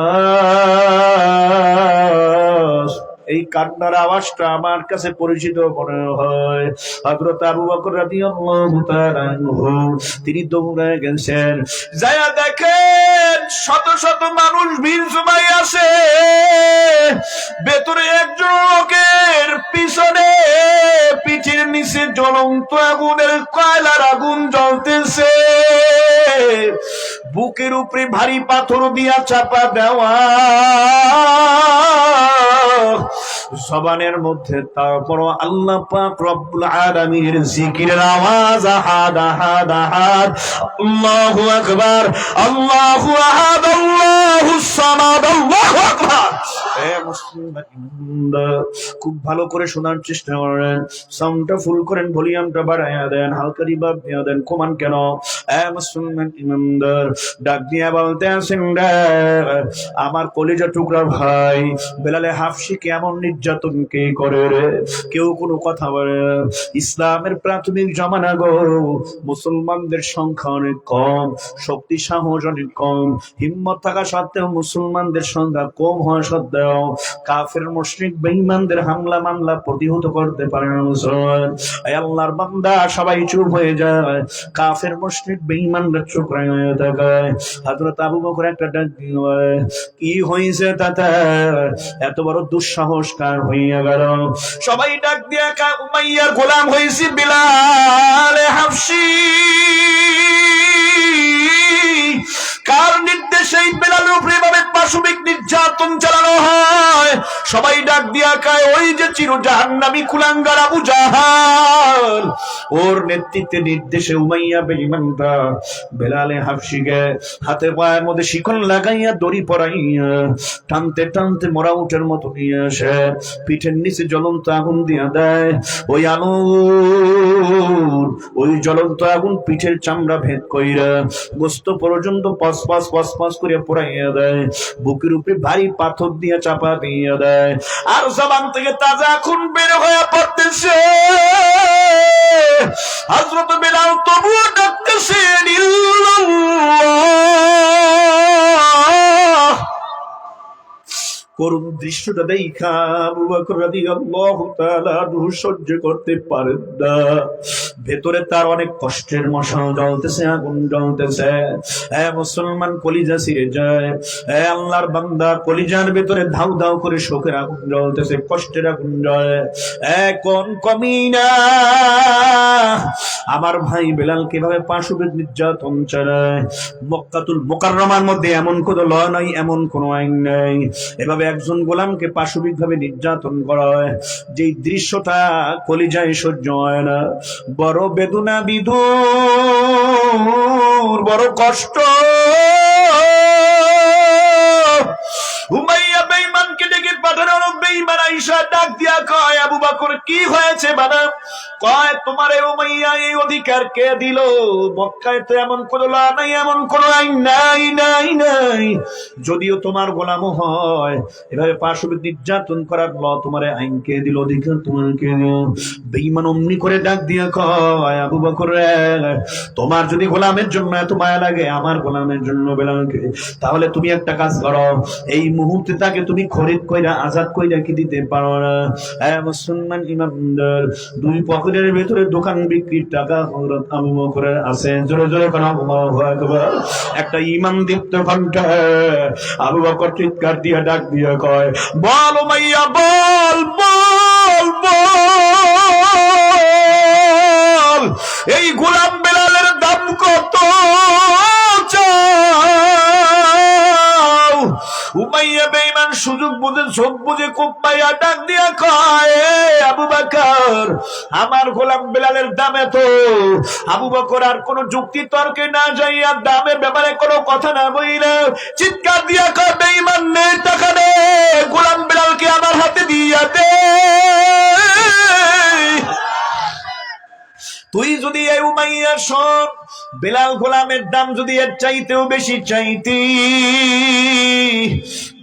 এই কান্নার আওয়াজটা আমার কাছে পরিচিত মনে হয়। হযরত আবু বকর রাদিয়াল্লাহু তাআলা আনহু তিনি দৌড়ে গেছেন, যায়া দেখেন শত শত মানুষ ভিড় জমাই আছে, ভেতরে একজন লোকের পিছনে পিঠের নিচে জ্বলন্ত আগুনের কয়লার আগুন জ্বলতেছে, বুকের উপরে ভারী পাথর দিয়া চাপা দেওয়া, জবানের মধ্যে তারপর আল্লাহ পাক রব্বুল আলামিনের জিকিরের আওয়াজ, আহাদ আহাদ আহাদ, আল্লাহু আকবার, আল্লাহু আহাদ, আল্লাহুস সামাদ, আল্লাহু আকবার। খুব ভালো করে শোনার চেষ্টা করেন, সাউন্ডটা ফুল করেন, ভলিউমটা বাড়াইয়া দেন, হালকা রিভার্ব দিয়ে দেন। কমান কেন? মুসলমান ইমানদার ডাক দিয়া বলতে আছেন, আমার কলিজা টুকরা ভাই বেলালে হাফসি কেমন নির্যাতন কে করে রে, কেউ কোনো কথা বলে। ইসলামের প্রাথমিক জমানা গো, মুসলমানদের সংখ্যা অনেক কম, শক্তি সাহস অনেক কম, হিম্মত থাকা সত্ত্বেও মুসলমানদের সংখ্যা কম হওয়া সত্ত্বেও কাফের মুশরিক বেঈমানদের হামলা মামলা প্রতিহত করতে পারে না মুসলমান। এই আল্লাহর বান্দা সবাই চুপ হয়ে যায়, কাফের মুশরিক বেঈমানরা চুপ হয়ে থাকে। হযরত আবু বকর একটা ডাক দিল, কি হইছে তাতে এত বড় দুঃসাহস কার হইয়া গেল? সবাই ডাক দিয়া উমাইয়ার গোলাম হইছে বিলাল হাবশী, কার নির্দেশে বেলালের উপরে এভাবে পাশবিক নির্যাতন চালানো হয়? সবাই ডাক দিয়া কায়, ওই যে চির জাহান্নামী কুলাঙ্গার আবু জাহাল, ওর নেতৃত্বে নির্দেশে উমাইয়া বেঈমানরা বেলালে হাবশীকে হাতে পায়ের মধ্যে শিকল লাগাইয়া দড়ি পরাইয়া টানতে টানতে মরা উটের মতো নিয়ে আসে, পিঠের নিচে জ্বলন্ত আগুন দিয়া দেয়। ওই আগুন, ওই জ্বলন্ত আগুন পিঠের চামড়া ভেদ কইরা গোস্ত পর্যন্ত পাঁচ পাঁচ পাঁচ পাঁচ করে পোড়াইয়া দেয়, বুকের উপরে ভারী পাথর দিয়ে চাপা দিয়ে দেয়, আর জবান থেকে তাজা খুন বের হয়ে পড়তেছে। হযরত বেলাল তবুও ডাকতেছেন, ইল্লাল্লাহ। করুণ দৃশ্যটা দেখা আবু বকর রাদিয়াল্লাহু তাআলা সহ্য করতে পারেন না, ভেতরে তার অনেক কষ্টের মশাল জ্বলতেছে, আগুন জ্বলতেছে। মুসলমান কলিজা ছিঁড়ে যায়, আল্লাহর বান্দা কলিজার ভেতরে ধাউ ধাউ করে শোকের আগুন জ্বলতেছে, কষ্টের আগুন জ্বলে। কোন কমিনা আমার ভাই বেলাল কিভাবে পাশবিক নির্যাতন চালায়। মক্কাতুল মুকাররমার মধ্যে এমন কোনো ল নাই, এমন কোনো আইন নাই, এভাবে একজন গোলামকে পাশবিক ভাবে নির্যাতন করা হয়, যে দৃশ্যটা কলিজায় সহ্য হয় না। বড় বেদনা বিদুর, বড় কষ্ট। উমাইয়া বেঈমানকে ডেকে পাঠানো, বেঈমান আয়েশা ডাক দিয়া কয়, আবু বকর কি হয়েছে বাবা? কয়, তোমার উমাইয়া এই অধিকার কে দিল? মক্কায় তো এমন কোন ল নাই, এমন কোন আইন নাই নাই নাই। যদিও তোমার গোলাম হয়, এভাবে পাশবিক নির্যাতন করার ল তোমার আইন কে দিল, অধিকার তোমার কে দিল? বেঈমান অমনি করে ডাক দিয়া কয়, আবু বকর তোমার যদি গোলামের জন্য এত মায়া লাগে আমার গোলামের জন্য বেলালকে, তাহলে তুমি একটা কাজ করো, এই মুহূর্তে তাকে তুমি খরিদ কইরা আজাদ কইরা কি দিতে পারো না? মুসলমান ইমানদার, দুই পকেটের ভেতরে দোকান বিক্রির টাকা হযরত আবু বকরের আছে। জোরে জোরে কোন আল্লাহু আকবার। একটা ঈমান দীপ্ত কণ্ঠে আবু বকর চিৎকার দিয়া ডাক দিয়া কয়, বল উমাইয়া, বল বল বল, এই গোলাম বেলালের দাম কত চাও? উমাইয়া বেঈমান সুযোগ বুঝে ঝোঁক বুঝে খুব পাইয়া ডাক দিয়া কয়, আবু বকর আমার গোলাম বেলালের দাম এত। আবু বকর আর কোন যুক্তি তর্কে না যাইয়া দামের ব্যাপারে কোনো কথা না বইলা চিৎকার দিয়া কয়, বেঈমান নে টাকা দে, গোলাম বেলালকে আমার হাতে দিয়া দে। তুই যদি এই উমাইয়া শোন, বেলাল গোলামের দাম যদি এর চাইতেও বেশি চাইতি,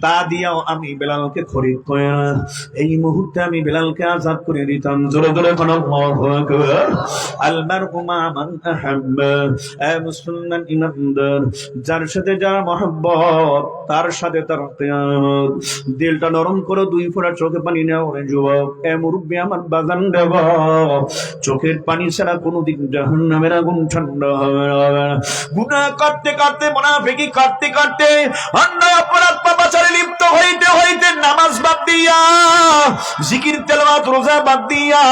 তা দিয়াও আমি বেলালকে খরিদ করে না, এই মুহূর্তে আমি বেলালকে আজাদ করে দিতাম। জোরে জোরে কোন আল্লাহু আকবার। আল মারউ মা মান আহাব্বা, এ মুসলমান ইমানদার, যার সাথে যার মহব্বত তার সাথে তার কিয়ামত। দিলটা নরম করো, দুই ফোঁটা চোখে পানি নাও রে যুবক। এ মুরব্বি আমার বাগান দেব, চোখের পানি ছাড়া কোনোদিন জাহান্নামের আগুন ঠান্ডা হবে না। গুনাহ করতে করতে, মুনাফিকি করতে করতে, অন্যায় অপরাধ পাপাচারে লিপ্ত হইতে হইতে, নামাজ বাদ দিয়া, জিকির তেলাওয়াত রোজা বাদ দিয়া,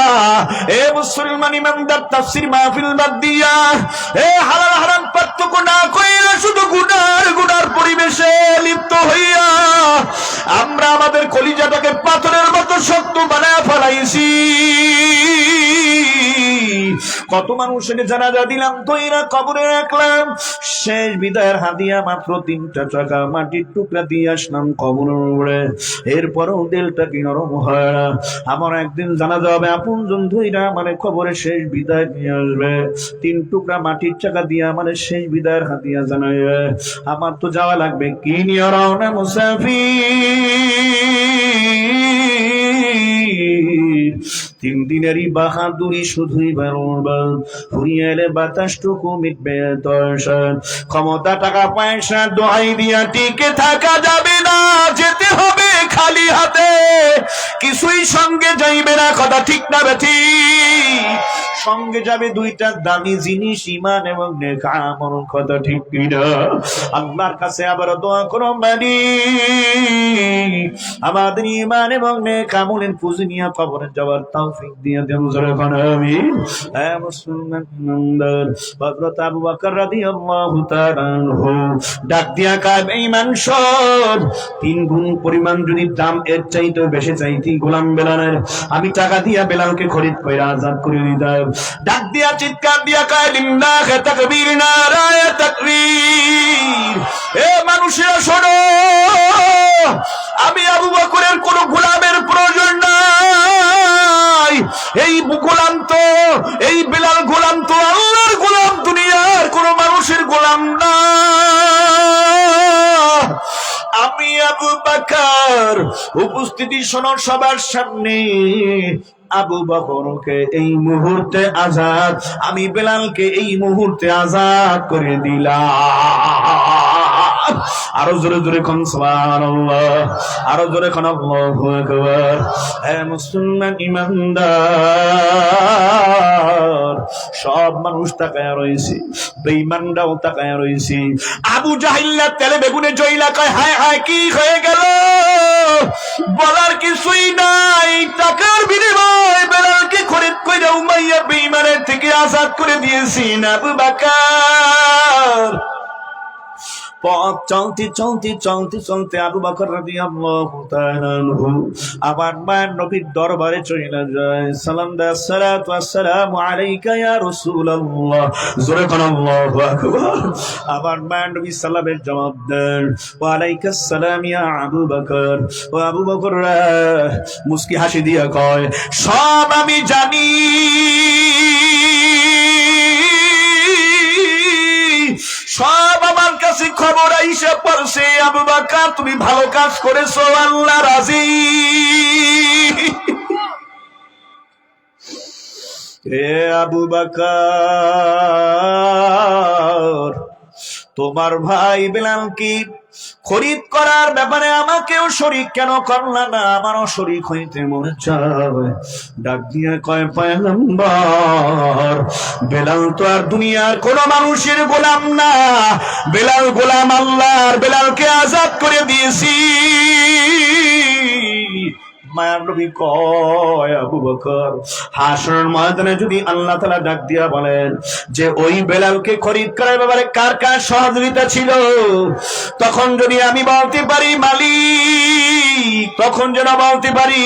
এ মুসলমান ইমানদার তাফসীর মাহফিল বাদ দিয়া, এ হালাল হারাম পার্থক্য না কইরা শুধু গুনার পরিবেশে লিপ্ত হইয়া আমরা আমাদের কলিজাটাকে পাথরের মতো শক্ত বানায় ফেলাইছি। কত মানুষের জানাজা দিলাম, তৈরা কবরে রাখলাম, শেষ বিদায়ের হাদিয়া মাত্র 3টা টাকা মাটির টুকরা দিয়ে আসলাম কবরের উপরে। এরপরও দিলটা কি নরম হয় না। আমার একদিন জানাজা হবে, আপনজন ধইরা মানে কবরে শেষ বিদায় দিয়ে আসবে, 3 টুকরা মাটির টাকা দিয়ে আমার শেষ বিদায়ের হাদিয়া জানাইবে। আমার তো যাওয়া লাগবে, কি নিয়ে রওনা মুসাফির। 3 দিনেরই বাহাদুরি শুধুই বারবার, ফুরিয়ে এলে বাতাসটুকু মিটবে তর্ষা। ক্ষমতা টাকা পয়সা দোহাই দিয়া টিকে থাকা যাবে না, যেতে হবে খালি হাতে, কিছুই সঙ্গে যাইবে না। কথা ঠিক না বেঠিক? সঙ্গে যাবে 2টা দামি জিনিস, ঈমান এবং নেক আমল। কথা ঠিক কিনা? আল্লাহর কাছে আবার দোয়া করো, মালিক আমাদের ঈমান এবং নেক আমলের পুঁজি নিয়ে কবরে যাওয়ার তৌফিক দিয়ে দেন। জোরে বলেন আমিন। হে মুসলমান ইমানদার, হযরত আবু বকর রাদিয়াল্লাহু তাআলা আনহু ডাক দিয়া কয়, বেঈমান শোন, 3 গুণ পরিমাণ যদি দাম এর চাইতে বেশি চাইতি গোলাম বেলালের, আমি টাকা দিয়া বেলালকে খরিদ কইরা আজাদ করে দিতাম। ডাক দিয়া চিৎকার দিয়া কয়, লিল্লাহি তাকবীর, নারায়ে তাকবীর। এ মানুষেরা শোনো, আমি আবু বকরের কোন গোলামের প্রয়োজন নাই। এই গোলাম তো, এই বেলাল গোলাম তো আল্লাহর গোলাম, দুনিয়ার কোন মানুষের গোলাম না। আমি আবু বকর, উপস্থিতি শোনো সবার সামনে, আবু বকরকে এই মুহূর্তে আজাদ, আমি বেলালকে এই মুহূর্তে আজাদ করে দিলাম। আরো জোরে জোরে কোন সুবহানাল্লাহ, আরো জোরে কোন আল্লাহু আকবার। হে মুসলমান ইমানদার, সব মানুষ তাকায়া রয়েছে, বেঈমানরাও তাকায়া রয়েছে। আবু জাহিল তেলে বেগুনে জইলা কয়, হায় হায় কি হয়ে গেল, বলার কিছুই নাই। টাকার বিনিময়ে বেলালকে খরিদ কইরা উমাইয়া বেঈমানের থেকে আজাদ করে দিয়েছেন আবু বকর। পথ চলতে চলতে চলতে চলতে আবু বকর রাদিয়াল্লাহু তাআলা আনহু আবার মায়ের নবীর দরবারে চলে যায়। সালাম দা, সালাতু ওয়াসসালামু আলাইকা ইয়া রাসূলুল্লাহ। জোরে কোন আল্লাহু আকবার। আবার মায়ের নবী সালামের জবাব দেন, ওয়া আলাইকাস সালাম ইয়া আবু বকর। ও আবু বকর মুস্কি হাসি দিয়া কয়, সব আমি জানি, সব আমার কাছে খবর আইসা পড়ছে। আবু বকর তুমি ভালো কাজ করেছো, আল্লাহ রাজি। এ আবু বকর, তোমার ভাই বেলাল কি খরিদ করার ব্যাপারে আমাকেও শরীক কেন করলা না? আমারও শরীক হইতে মনে চায়। ডাক দিয়ে কয়, পয়গম্বর, বেলাল তো আর দুনিয়ার কোন মানুষের গোলাম না, বেলাল গোলাম আল্লাহর। বেলালকে আজাদ করে দিয়েছি। মায়ার নবী কয়, আবু বকর, হাসরের ময়দানে যদি আল্লাহ তাআলা ডাক দিয়া বলেন যে ওই বেলালকে খরিদ করার ব্যাপারে কার কার সহযোগিতা ছিল, তখন যদি আমি বলতে পারি মালিক, তখন যেন বলতে পারি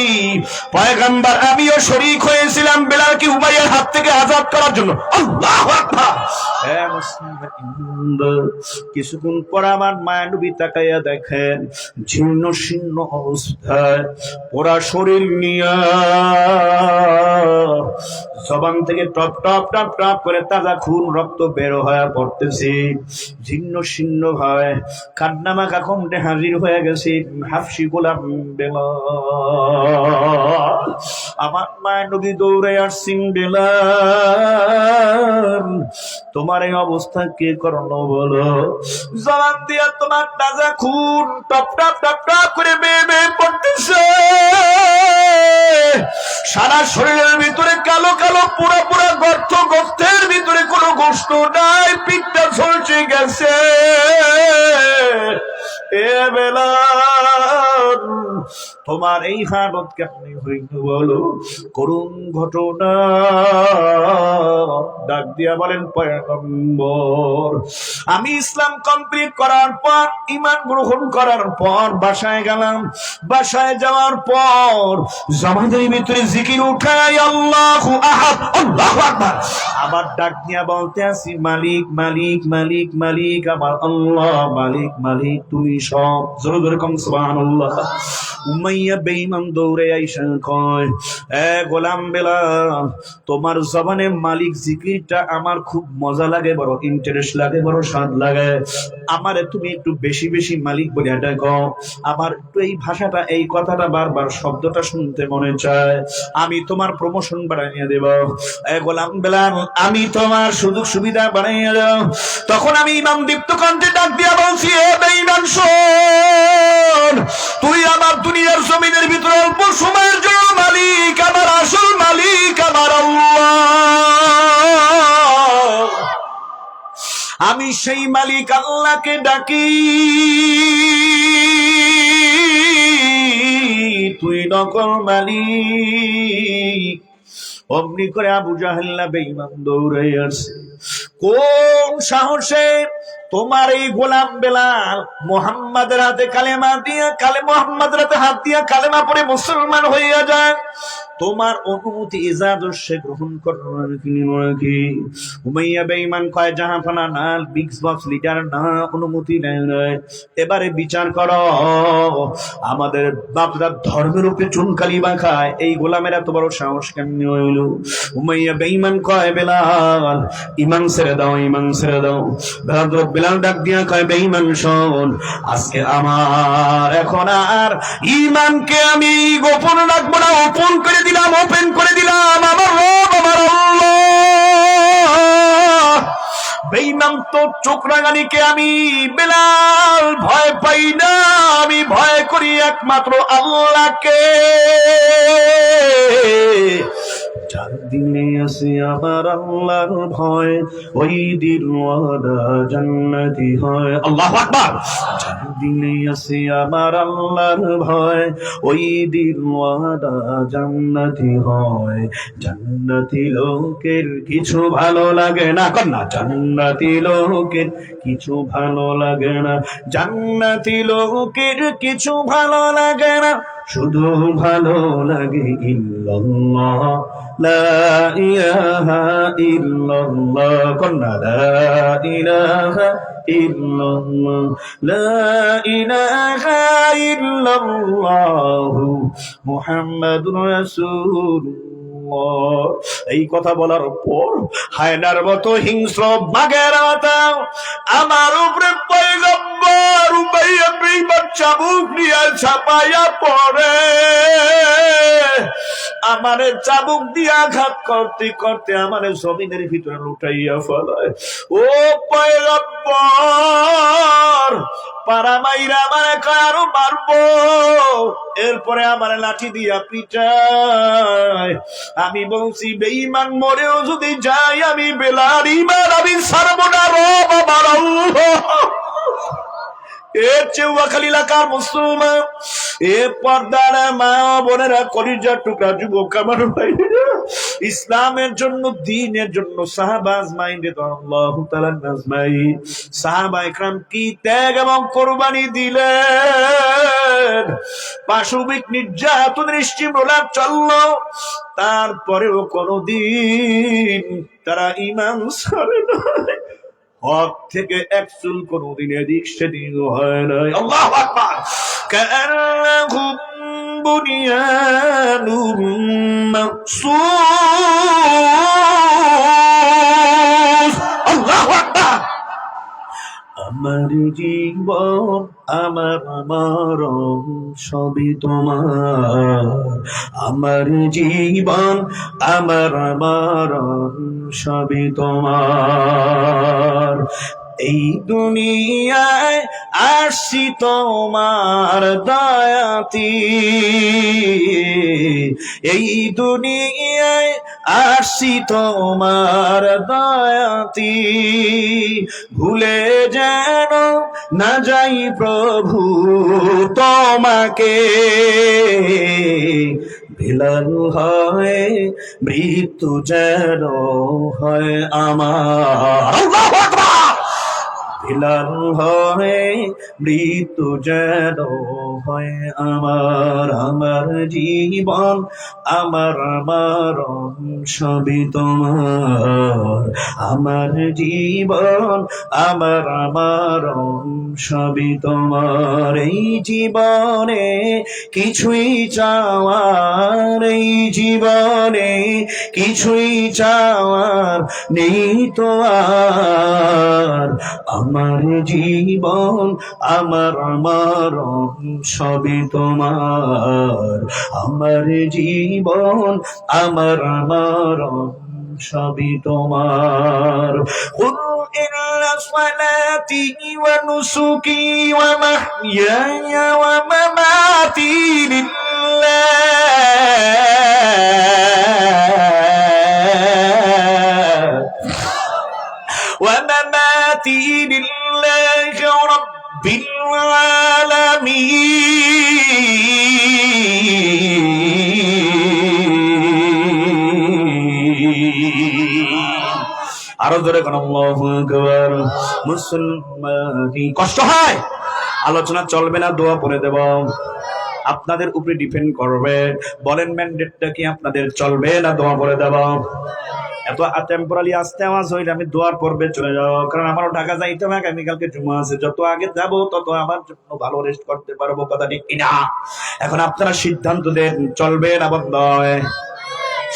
পয়গম্বর আমিও শরীক হয়েছিলাম বেলালকে উমাইয়ার হাত থেকে আজাদ করার জন্য। আল্লাহু আকবার। হ্যাঁ মুসলমান, কিছুক্ষণ পর আমার মায়া নবী তাকাইয়া দেখেন ছিন্ন ছিন্ন অবস্থায় ওরা শরীর নিয়া জবান থেকে টপ টপ টপ টপ করে তাজা খুন রক্ত বের হয়ে পড়তেছে। ছিন্ন ছিন্ন হয় কান্নামাখা কণ্ঠে হাজির হয়ে গেছে হাফসি গোলাম বেলাল। আমার মায়ের নবী দৌড়ে আসছেন, বেলাল তোমার এই অবস্থা কে করলো বলো? জবান দিয়া তোমার তাজা খুন টপ টপ টপ টপ করে বেয়ে বেয়ে পড়তেছে। সারা শরীরের ভিতরে কালো কালো পুরা পুরা গর্ত, গর্তের ভিতরে কোনো গোস্ত নাই, পিঠটা ঝলসে গেছে। এ বেলাল তোমার এই হালত কেমনি হইল বলো? করুণ ঘটনা। ডাক দিয়া বলেন পয়গম্বর, আমি ইসলাম কমপ্লিট করার পর, ঈমান গ্রহণ করার পর বাসায় গেলাম। বাসায় যাওয়ার পর জামাতের ভিতরে জিকির উঠাই আল্লাহু আহাদ আল্লাহু আকবার। আবার ডাক দিয়া বলতে আসি মালিক মালিক মালিক মালিক আমার আল্লাহ, মালিক মালিক তুমি সব। জোরে জোরে কম সুবহানাল্লাহ। উমাইয়া বেঈমান দৌড়ে আইসা কয়, এ গোলাম বেলাল তোমার জবানে মালিক জিকিরটা আমার খুব মজা লাগে, বড় ইন্টারেস্ট লাগে, বড় স্বাদ লাগে। আমারে তুমি একটু বেশি বেশি মালিক বলে ডাকো। আমার একটু এই ভাষাটা, এই কথাটা বারবার শব্দটা শুনতে মনে চায়। আমি তোমার প্রমোশন বাড়াইয়া দেব। এ গোলাম বেলাল আমি তোমার সুযোগ সুবিধা বাড়াইয়া দেব। তখন আমি ইমাম দীপ্ত কণ্ঠে ডাক দিয়া বলছি, এ বেঈমান শোন, তুই আমার দুনিয়ার জমিনের ভিতরে অল্প সময়ের জন্য মালিক, আমার আসল মালিক আমার আল্লাহ। আমি সেই মালিক আল্লাহকে ডাকি, তুই নকল মালিক। অমনি করে আবু জাহেল বেঈমান দৌড়ে আসছে। কোন সাহসে তোমার এই গোলাম বেলাল মুহাম্মাদের হাতে কালেমা দিয়া, মুহাম্মাদের হাতে হাত দিয়া কালেমা পড়ে মুসলমান হইয়া যায়? তোমার অনুমতি ইজাজত সে গ্রহণ করার কি? উমাইয়া বেঈমান কয় জাহাপানা না, বিগ বক্স লিডার না, অনুমতি নেয়। এবারে বিচার করো, আমাদের বাপরা ধর্মের উপরে চুনকালি মাখায়, এই গোলামের এত বড় সাহস কেমনি হইল? উমাইয়া বেঈমান কয় বেলাল ইমান ছেড়ে দাও, ইমান ছেড়ে দাও। বেলাল ডাক দিয়া কয় বেঈমান শোন, আজকে আমার এখন আর ইমানকে আমি গোপন রাখবো না, ওপেন করে দিলাম, ওপেন করে দিলাম। আমার রব আমার আল্লাহ। বেঈমান তো চোখ রাঙানিকে আমি বেলাল ভয় পাই না, আমি ভয় করি একমাত্র আল্লাহকে। যার দিনে আছে আমার আল্লাহর ভয়, ওই দিন ওয়াদা জান্নাতি হয়। আল্লাহু আকবার। যার দিনে আছে আমার আল্লাহর ভয়, ওই দিন ওয়াদা জান্নাতি হয়। জান্নাতি লোকের কিছু ভালো লাগে না, কন্যা জান্নাতি লোকের কিছু ভালো লাগে না, জান্নাতি লোকের কিছু ভালো লাগে না, শুধু ভালো লাগে ইল্লাল্লাহ, লা ইলাহা ইল্লাল্লাহ। কন্যা লা ইলাহা ইল্লাল্লাহ, লা ইলাহা ইল্লাল্লাহ মুহাম্মাদুর রাসূলুল্লাহ। এই কথা বলার পর হায়নার মতো হিংস্র বাঘের মতো আমার উপরে পয়গম্বর উমাইয়া বেঈমান চাবুক নিয়ে ছাপাইয়া পড়ে। আমারে চাবুক দিয়ে আঘাত করতে করতে আমারে জমিনের ভিতরে লুটাইয়া ফেলায়। ও পয়গম্বর, পারা মাইরা আমারে কয় আরো মারবো, এরপরে আমারে লাঠি দিয়া পিটায়। আমি বলছি বেঈমান মরেও যদি যাই আমি বেলাল ঈমান আমি ছাড়বো না, রব আমার আল্লাহ। এর চেউয়াখালী এলাকার মুসলমান, এ পর্দার মা বোনেরা, কলিজার টুকরা যুবক আমার ভাইরা, ইসলামের জন্য, দ্বীনের জন্য সাহাবা আজমাইন রাদিয়াল্লাহু তাআলা আজমাইন, সাহাবা ইকরাম কি ত্যাগ এবং কুরবানি দিলেন। পাশবিক নির্যাতনের স্টিমরোলা চললো, তারপরেও কোনদিন তারা ঈমান ছাড়ে না। হক থেকে এক চুল কোনদিন এদিক সেদিক হয় নাই। আল্লাহু আকবার। কাআন্নাহুম বুনিয়ানুম মারসুস। আল্লাহু আকবার। আমার জীবন আমার মরণ সবই তোমার, আমার জীবন আমার মরণ সবই তোমার। এই দুনিয়ায় আসছি তোমার দয়াতি, এই দুনিয়ায় আসছি তোমার দয়াতি, ভুলে যেন না যাই প্রভু তোমাকে, বিলাল হয় মৃত্যু যেন হয় আমার। আল্লাহু আকবার। বিলাল হয় মৃত্যু যেন হয় আমার, আমার জীবন আমার মরণ সবই তোমার, আমার জীবন আমার মরণ সবই তোমার। এই জীবনে কিছুই চাওয়ার, এই জীবনে কিছুই চাওয়ার নেই তো আর, আমার জীবন আমার মরণ সবই তোমার, আমার জীবন আমার মরণ সবই তোমার। কুল ইন্না সালাতি ওয়া নুসুকি ওয়া মাহইয়ায়া ওয়া মামাতি লিল্লাহ ওয়া মামাতি লিল্লাহি রাব্বিল আলামিন। আরো জোরে কোন আল্লাহু আকবার। মুসলমানি কষ্ট হয়, আলোচনা চলবে না, দোয়া পড়ে দেব, আপনাদের উপরে ডিপেন্ড করবে। বলেন ম্যান্ডেটটা কি আপনাদের চলবে না দোয়া পড়ে দেব? এত টেম্পোরালি আসতে আওয়াজ হইলে আমি দোয়ার পর্বে চলে যাবো, কারণ আমারও ঢাকা যাইতে হবে, আগামীকালকে জুমা আছে। যত আগে যাব তত আমার জন্য ভালো রেস্ট করতে পারবো, কথা ঠিক কিনা? এখন আপনারা সিদ্ধান্ত দেন, চলবে না বন্ধ হয়?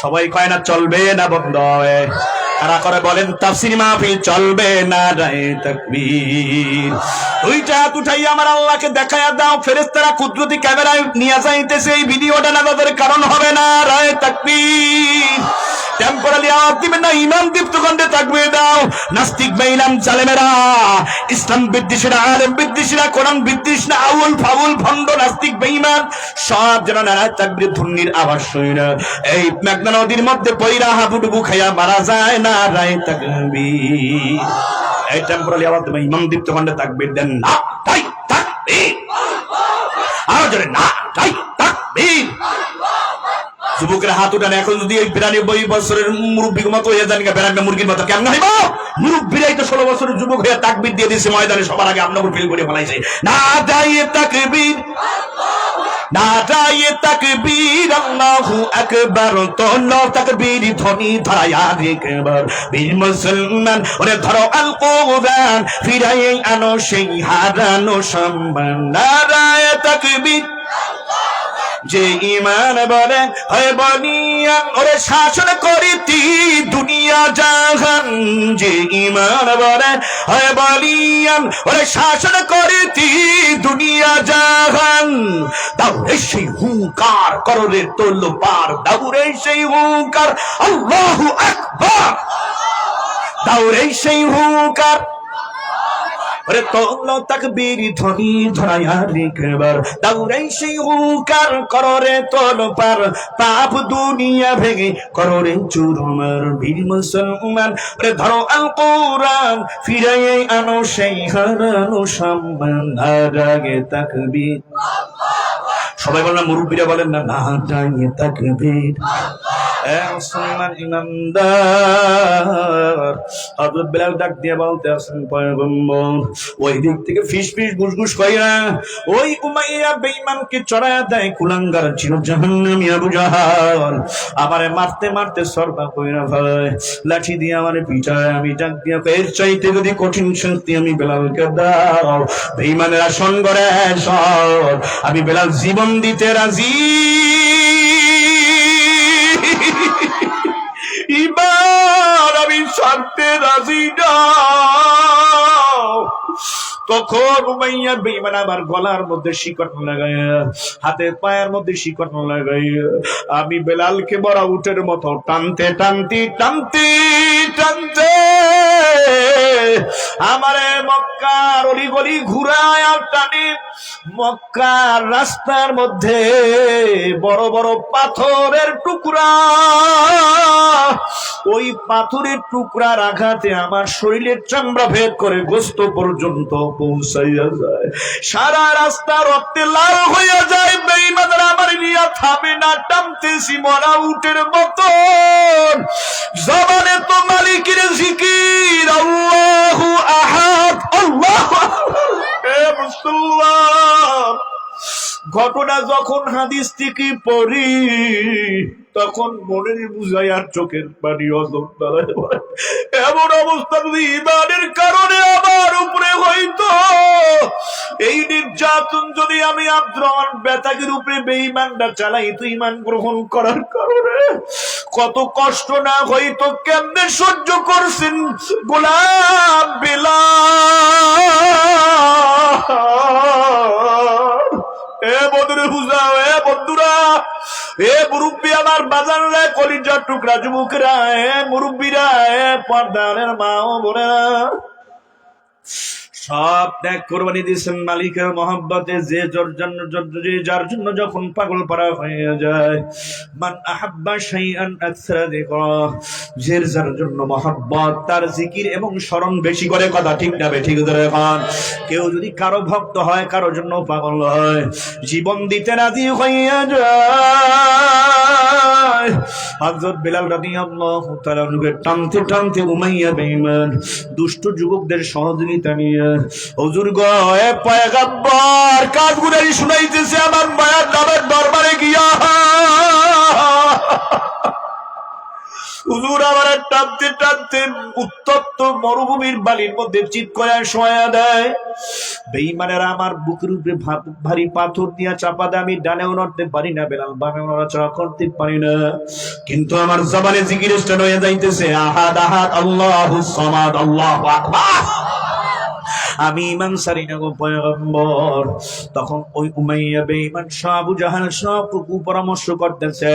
সবাই কয় না চলবে না বন্ধ হয়? কারা করে বলেন তাফসীর মাহফিল চলবে না? রায়ে তাকবীর। দুইটা হাত উঠাই আমার আল্লাহকে দেখায়া দাও, ফেরেশতারা কুদরতি ক্যামেরায় নিয়ে যাইতেছে, এই ভিডিওটা না তাদের কারণ হবে না। রায়ে তাকবীর। টেম্পোরালি আওয়াজ দিবেন না, ইমাম দীপ্ত কণ্ঠে তাকবীর দাও। নাস্তিক বেঈমান জালেমেরা, ইসলাম বিদ্বেষীরা, আলেম বিদ্বেষীরা, কোরআন বিদ্বেষীরা, আউল ফাউল ভণ্ড নাস্তিক বেঈমান সব যেন নারায় তাকবীর ধ্বনির আওয়াজ শুনে এই মেঘনা নদীর মধ্যে পয়রা হাবুডুবু খাইয়া মারা যায়। না রায় তাকবীর। এই টেম্পোরালি আওয়াজ দিবেন, ইমাম দীপ্ত কণ্ঠে তাকবীর দেন। না তাই তাকবীর। আরো জোরে না তাই তাকবীর। যুবকের হাত উঠান। এখন যদি এই 92 বছরের মুরব্বীর মতো হয়ে যান, 92 মুরগির মতো কেমন হইব? মুরব্বীরাই তো 16 বছরের যুবক হয়ে তাকবীর দিয়ে দিয়েছে ময়দানে, সবার আগে আপনাকে ফিল করে বলাইছে না দাঁড়িয়ে তাকবীর, না দাঁড়িয়ে তাকবীর, আল্লাহু আকবার। তোলো তাকবীর ধ্বনি ধরায়া একবার, বীর মুসলমান ওরে ধরো আল কোরআন, ফিরাই আনো সেই হারানো সম্মান। নারায়ে তাকবীর। যে ইমান বলে হয় বনিয়া ওরে শাসন করিতি দুনিয়া জাহান, যে ইমান বলে হয় বলিয়ান ওরে শাসন করিতি দুনিয়া জাহান। দাউরে সেই হুঙ্কার কররে তোল পার, দাউরে সেই হুঙ্কার আল্লাহু আকবার, দাউরে সেই হুঙ্কার ওরে তোলো তাকবীর ধ্বনি ধরায়া একবার, দাউরে সেই হুঙ্কার কররে তোল পার, পাপ দুনিয়া ভেঙে কররে চুরমার। বীর মুসলমান ওরে ধরো আল কোরআন, ফিরাই আনো সেই হারানো সম্মান। আর আগে তাকবীর। সবাই বলেন না, মুরব্বীরা বলেন না, না দাঁড়িয়ে তাকবীর। মুসলমান ইমানদার হযরত বেলাল ডাক দিয়ে বলতে আছেন, পয়গম্বর ওই দিক থেকে ফিস ফিস গুসগুস কইরা ওই উমাইয়া বেঈমানকে চড়ায়া দেয় কুলাঙ্গার ছিল জাহান্নামী আবু জাহাল। আমারে মারতে মারতে সরবা কইরা ফেলে, লাঠি দিয়ে আমারে পিটায়। আমি ডাক দিয়া এর চাইতে যদি কঠিন শাস্তি আমি বেলালকে দাও, বেঈমানের আসন গড়ে সর, আমি বেলাল জীবন দিতে রাজি। ইমান আমি ছাড়তে রাজি না। তখন উমাইয়া বেঈমান আমার গলার মধ্যে শিকল লাগাইয়া, হাতে পায়ের মধ্যে শিকল লাগাইয়া আমি বেলালকে বড় উটের মতো টানতে টানতে টানতে টানতে আমারে মক্কার অলিগলি ঘুরায় আর টানি। মক্কার রাস্তার মধ্যে বড় বড় পাথরের টুকরা, ওই পাথরের টুকরার আঘাতে আমার শরীরের চামড়া ভেদ করে গোস্ত পর্যন্ত পৌঁছাইয়া যায়। সারা রাস্তা রক্তে লাল হইয়া যায়। বেঈমানরা আমার নিয়া থামে না, টানতেছি মরা উটের মতন। জবানে তো মালিকের জিকির, আল্লাহু আহাদ, আল্লাহু আকবার। হে মুসলমান, ঘটনা যখন হাদিস থেকে পড়ি তখন মনের বুঝাই আর চোখের পানি অজর দাঁড়ায়। এমন অবস্থা যদি ইমানের কারণে আমার উপরে হইতো, এই নির্যাতন যদি আমি আব্দুর রহমান বেতাগির উপরে বেঈমানটা চালাইতো ইমান গ্রহণ করার কারণে, কত কষ্ট না হইতো, কেমনে সহ্য করছেন গোলাম বেলাল। এ বদরে বুঝাও, এ বন্ধুরা, এ মুরব্বী আমার বাজাররা, কলিজার টুকরা যুবকরা, এ মুরব্বীরা, এ পর্দারের মা ও বোনেরা, সব ত্যাগ কোরবানি দিয়েছেন মালিকের মহব্বতে। যে যার জন্য যখন পাগল পারা হয়ে যায়, মান আহাব্বা শাইআন আকসারা যিকরা, যে যার জন্য মহব্বত তার জিকির এবং স্মরণ বেশি করে। কথা ঠিক না ঠিক ধরে এখন। কেউ যদি কারো ভক্ত হয়, কারো জন্য পাগল হয়, জীবন দিতে রাজি হইয়া যায়। হযরত বেলাল রাদিয়াল্লাহু তাআলা টানতে টানতে উমাইয়া বেঈমান দুষ্ট যুবকদের সহযোগিতা নিয়ে হুজুর গো, এ পয়গম্বর কাজগুলোই শুনাইতেছে আমার মায়ের নামের দরবারে গিয়া। হুজুর আমার টানতে টানতে উত্তপ্ত মরুভূমির বালির মধ্যে চিৎ করে শোয়া দেয়। বেঈমানেরা আমার বুকের উপরে ভারী পাথর দিয়া চাপা দেয়। আমি ডানেও নড়তে পারি না, বেলাল বামেও নড়াচড়া করতে পারি না, কিন্তু আমার জবানে জিকির স্টার্ট হয়ে যাইতেছে, আহাদ আহাদ আল্লাহুস সামাদ, আল্লাহু আকবার। আমি ইমান সারি না গো পয়গম্বর। তখন ওই উমাইয়া বেঈমান সব আবু জাহাল সব পরামর্শ করতেছে,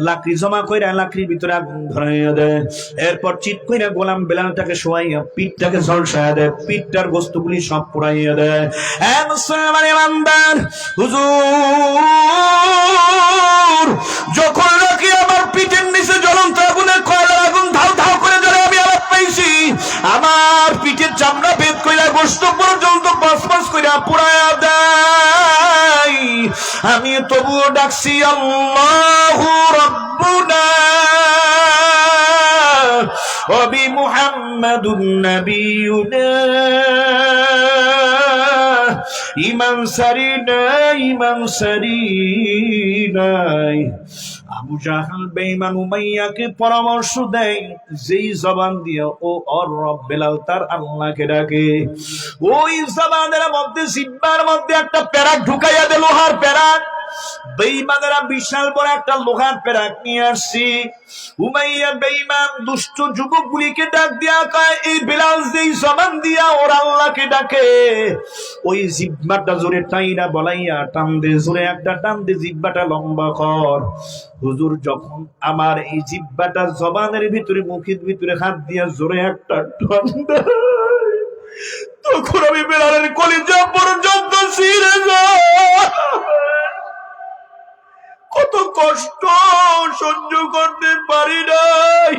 লাকড়ি জমা কইরা লাকড়ির ভিতরে আগুন ধরাইয়া দেয়। এরপর চিৎ কইরা গোলাম বেলালটাকে শোয়াইয়া পিঠটাকে ঝলসাইয়া দেয়, পিঠটার বস্তুগুলি সব পুড়াইয়া দেয়। এ মুসলমান ইমানদার, হুজুর যখন নাকি আমার পিঠের নিচে জ্বলন্ত আগুনের কয়লার আগুন ধাও ধাও করে জ্বলে আমি আলাপ পাইছি, আমার পিঠের চামড়া ভেদ কইরা গোশত পর্যন্ত বসবস কইরা পুড়াইয়া দেয়, আমি তবুও ডাকছি আল্লাহু রাব্বুনা ওয়া বি মুহাম্মাদুন নাবিয়ুনা। ইমান সারি নাই, ইমান সারি নাই। আবু জাহাল বেঈমান উমাইয়াকে পরামর্শ দেয়, যেই জবান দিয়ে ও আর রব বেলাল তার আল্লাহকে ডাকে, ওই জবানের মধ্যে জিহ্বার মধ্যে একটা প্যারাক ঢুকাইয়া দে, লোহার প্যারাক। বেঈমানেরা বিশাল বড় একটা লোহার প্যারাক নিয়ে আসছি। উমাইয়া বেঈমান দুষ্ট যুবকগুলিকে ডাক দিয়া কয়, এই বেলাল যেই জবান দিয়া ওর আল্লাহকে ডাকে, ওই জিহ্বাটা জোরে টাইনা বলাইয়া টান দে, জোরে একটা টান দে, জিহ্বাটা লম্বা কর। হুজুর যখন আমার এই জিহ্বাটা জবানের ভিতরে মুখের ভিতরে হাত দিয়া জোরে একটা টান দেয়, তখন আমি বেলালের কলিজা পর্যন্ত ছিঁড়ে যায়। কত কষ্ট সহ্য করতে পারি নাই।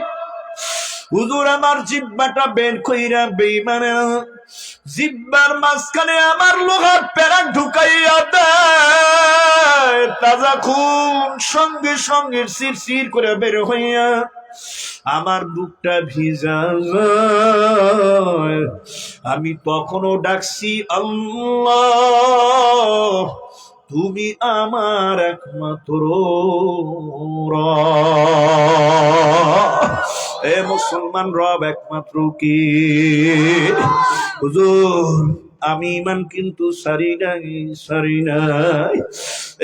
হুজুর আমার জিহ্বাটা বের কইরা বেঈমানেরা জিহ্বার মাঝখানে আমার লোহার প্যারাক ঢুকাইয়া দেয়। তাজা খুন সঙ্গে সঙ্গে শিরশির করে বের হইয়া আমার বুকটা ভিজা যায়। আমি তখনও ডাকছি আল্লাহ, তুমি আমার একমাত্র রব। এ মুসলমান, রব একমাত্র কি? হুজুর, আমি ইমান কিন্তু সারি নাই।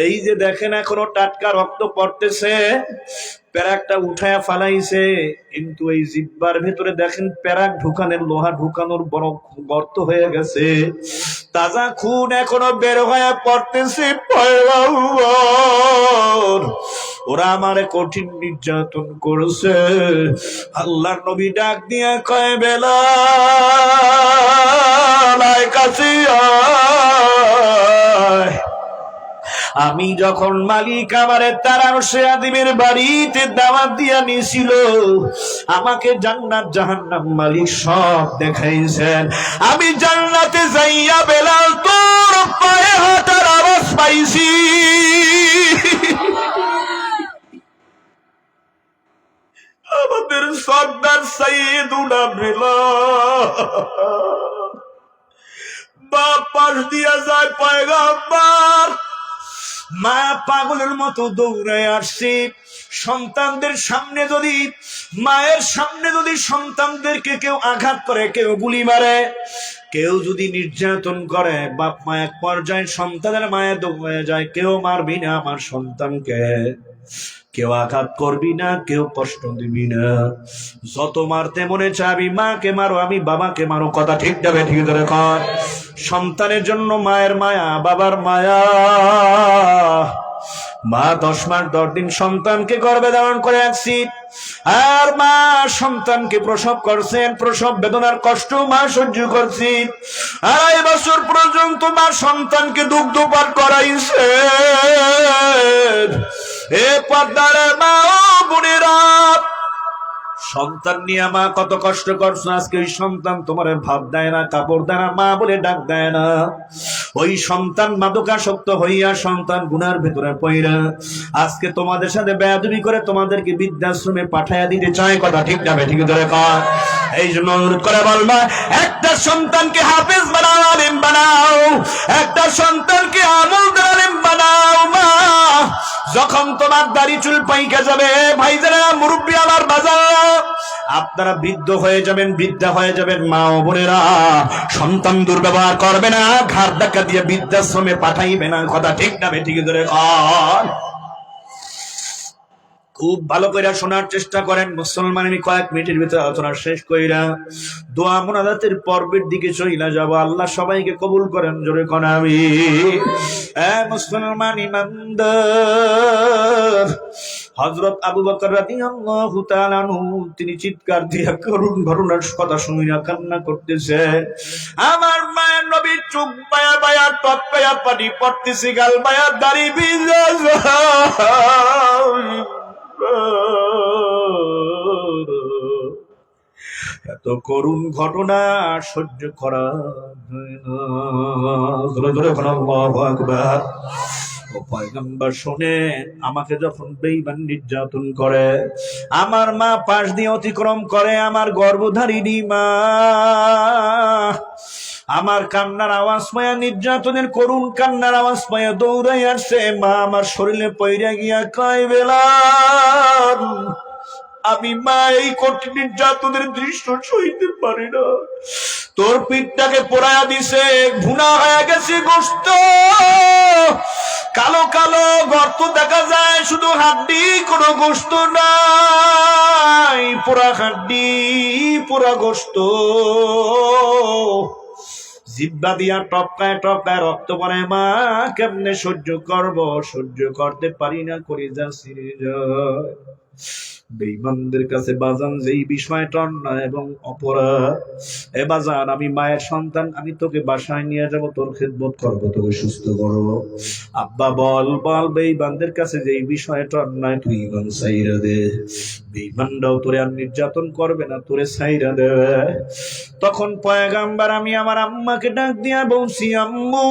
এই যে দেখেন এখনো টাটকা রক্ত পড়তেছে, প্যারাকটা উঠায়া ফালাইছে, কিন্তু এই জিব্বার ভেতরে দেখেন প্যারাক ঢুকানোর, লোহা ঢুকানোর বড় গর্ত হয়ে গেছে, তাজা খুন এখনো বের হয়ে পড়তেছে। পয়গম্বর, ওরা আমারে কঠিন নির্যাতন করেছে। আল্লাহর নবী ডাক দিয়ে কয়, বেলাল কাছে আয়। আমি যখন মালিক আমারে তারারশে আদিমের বাড়িতে দাওয়াত দিয়া নিয়েছিল, আমাকে জান্নাত জাহান্নাম মালিক সব দেখাইছেন। আমি জান্নাতে যাইয়া বেলাল তোর পায়ে হাঁটার আওয়াজ পাইছি। আমাদের সর্দার সাইয়েদুনা বেলাল বাপ পাশ দিয়া যায়। পয়গম্বর, মা পাগলের মতো দৌড়ায় আসছে। সন্তানদের সামনে যদি, মায়ের সামনে যদি সন্তানদেরকে কেউ আঘাত করে, কেউ গুলি মারে, কেউ যদি নির্যাতন করে, বাপ মা এক পর্যায়ে সন্তানের মায়ে দৌড়ে যায়, কেউ মারবি না আমার সন্তানকে, কেউ আঘাত করবি না, কেউ কষ্ট দিবি না, যত মারতে মনে চাবি মাকে মারো, আমি বাবাকে মারো। কথা ঠিক যাবে, ঠিক ধরে কর। সন্তানের জন্য মায়ের মায়া, বাবার মায়া। মা 10 মাস 10 দিন সন্তানকে গর্ভে ধারণ করে আসছি, আর মা সন্তানকে প্রসব করছেন। প্রসব বেদনার কষ্ট মা সহ্য করছি। 2.5 বছর পর্যন্ত মা সন্তানকে দুগ্ধ পান করাইছে। এ পর্দার মা ও বোনেরা, সন্তান নিয়ে মা কত কষ্ট করছো। আজকে ওই সন্তান তোমার ভাত দেয় না, কাপড় দেয় না, মা বলে ডাক দেয় না। ওই সন্তান মাদকাসক্ত হইয়া, সন্তান গুনার ভেতরে পইরা আজকে তোমাদের সাথে বেয়াদবি করে তোমাদেরকে বৃদ্ধাশ্রমে পাঠাইয়া দিতে চায়। কথা ঠিক যাবে, ঠিক ধরে কর। এই জন্য অনুরোধ করে বলবা, একটা সন্তানকে হাফেজ বানাও, আলেম বানাও, একটা সন্তানকে আমলদার আলেম বানাও। মা যখন তোমার দাড়ি চুল পাইকা যাবে, ভাইজারা মুরব্বী আমার বাজার, আপনারা বৃদ্ধ হয়ে যাবেন, বৃদ্ধা হয়ে যাবেন, মা ও বোনেরা সন্তান দুর্ব্যবহার করবে না, ঘাড় ধাক্কা দিয়ে বৃদ্ধাশ্রমে পাঠাইবে না। কথা ঠিক না ঠিক ধরে কর। খুব ভালো করে শোনার চেষ্টা করেন মুসলমান। আমি কয়েক মিনিটের ভিতরে আলোচনা শেষ কইরা দোয়া মুনাজাতের পর্বের দিকে চইলা যাব। আল্লাহ সবাইকে কবুল করেন, জোরে কোন আমিন। মুসলমান ইমানদার, হযরত আবু বকর রাদিয়াল্লাহু তাআলা আনহু তিনি চিৎকার দিয়া করুণ ঘটনার কথা শুনিয়া কান্না করতেছে। আমার মায়ের নবীর চোখ বায়া বায়া টপ বায়া পানি পড়তেছে, গাল বায়া দাড়ি ভিজা যায়। এত করুণ ঘটনা সহ্য করা যায় না। আল্লাহু আকবার। ও পয়গম্বর শোনেন, আমাকে যখন বেঈমান নির্যাতন করে, আমার মা পাশ দিয়ে অতিক্রম করে, আমার গর্ভধারিণী মা আমার কান্নার আওয়াজ পায়া, নির্যাতনের করুণ কান্নার আওয়াজ পায়া দৌড়াই আসছে। মা আমার শরীরে পইরা গিয়া কয়, বেলাল আমি মা এই কঠিন নির্যাতনের দৃশ্য সইতে পারি না। তোর পিঠটাকে পোড়ায়া দিছে, ভুনা হয়ে গেছে গোশত, কালো কালো গর্ত দেখা যায়, শুধু হাড্ডি, কোনো গোশত নাই, পোড়া হাড্ডি, পোড়া গোশত। জিব্বা দিয়া টপকায় টপকায় রক্ত পড়ে। মা কেমনে সহ্য করব, সহ্য করতে পারি না, কলিজা ছিঁড়ে যায়। বেঈমানদের কাছে বাজান যেই বিষয়টা অন্যায় এবং অপরাধ, এ বাজান আমি মায়ের সন্তান, আমি তোকে বাসায় নিয়ে যাব, তোর খেদমত করব, তোকে সুস্থ করব। আব্বা বল বল, বেঈমানদের কাছে যেই বিষয়টা অন্যায় তুই ইমান ছাইরা দে, বেঈমানরাও তোরে আর নির্যাতন করবে না, তোরে ছাইরা দেবে। তখন পয়গম্বর আমি আমার আম্মাকে ডাক দিয়া বলছি, আম্মু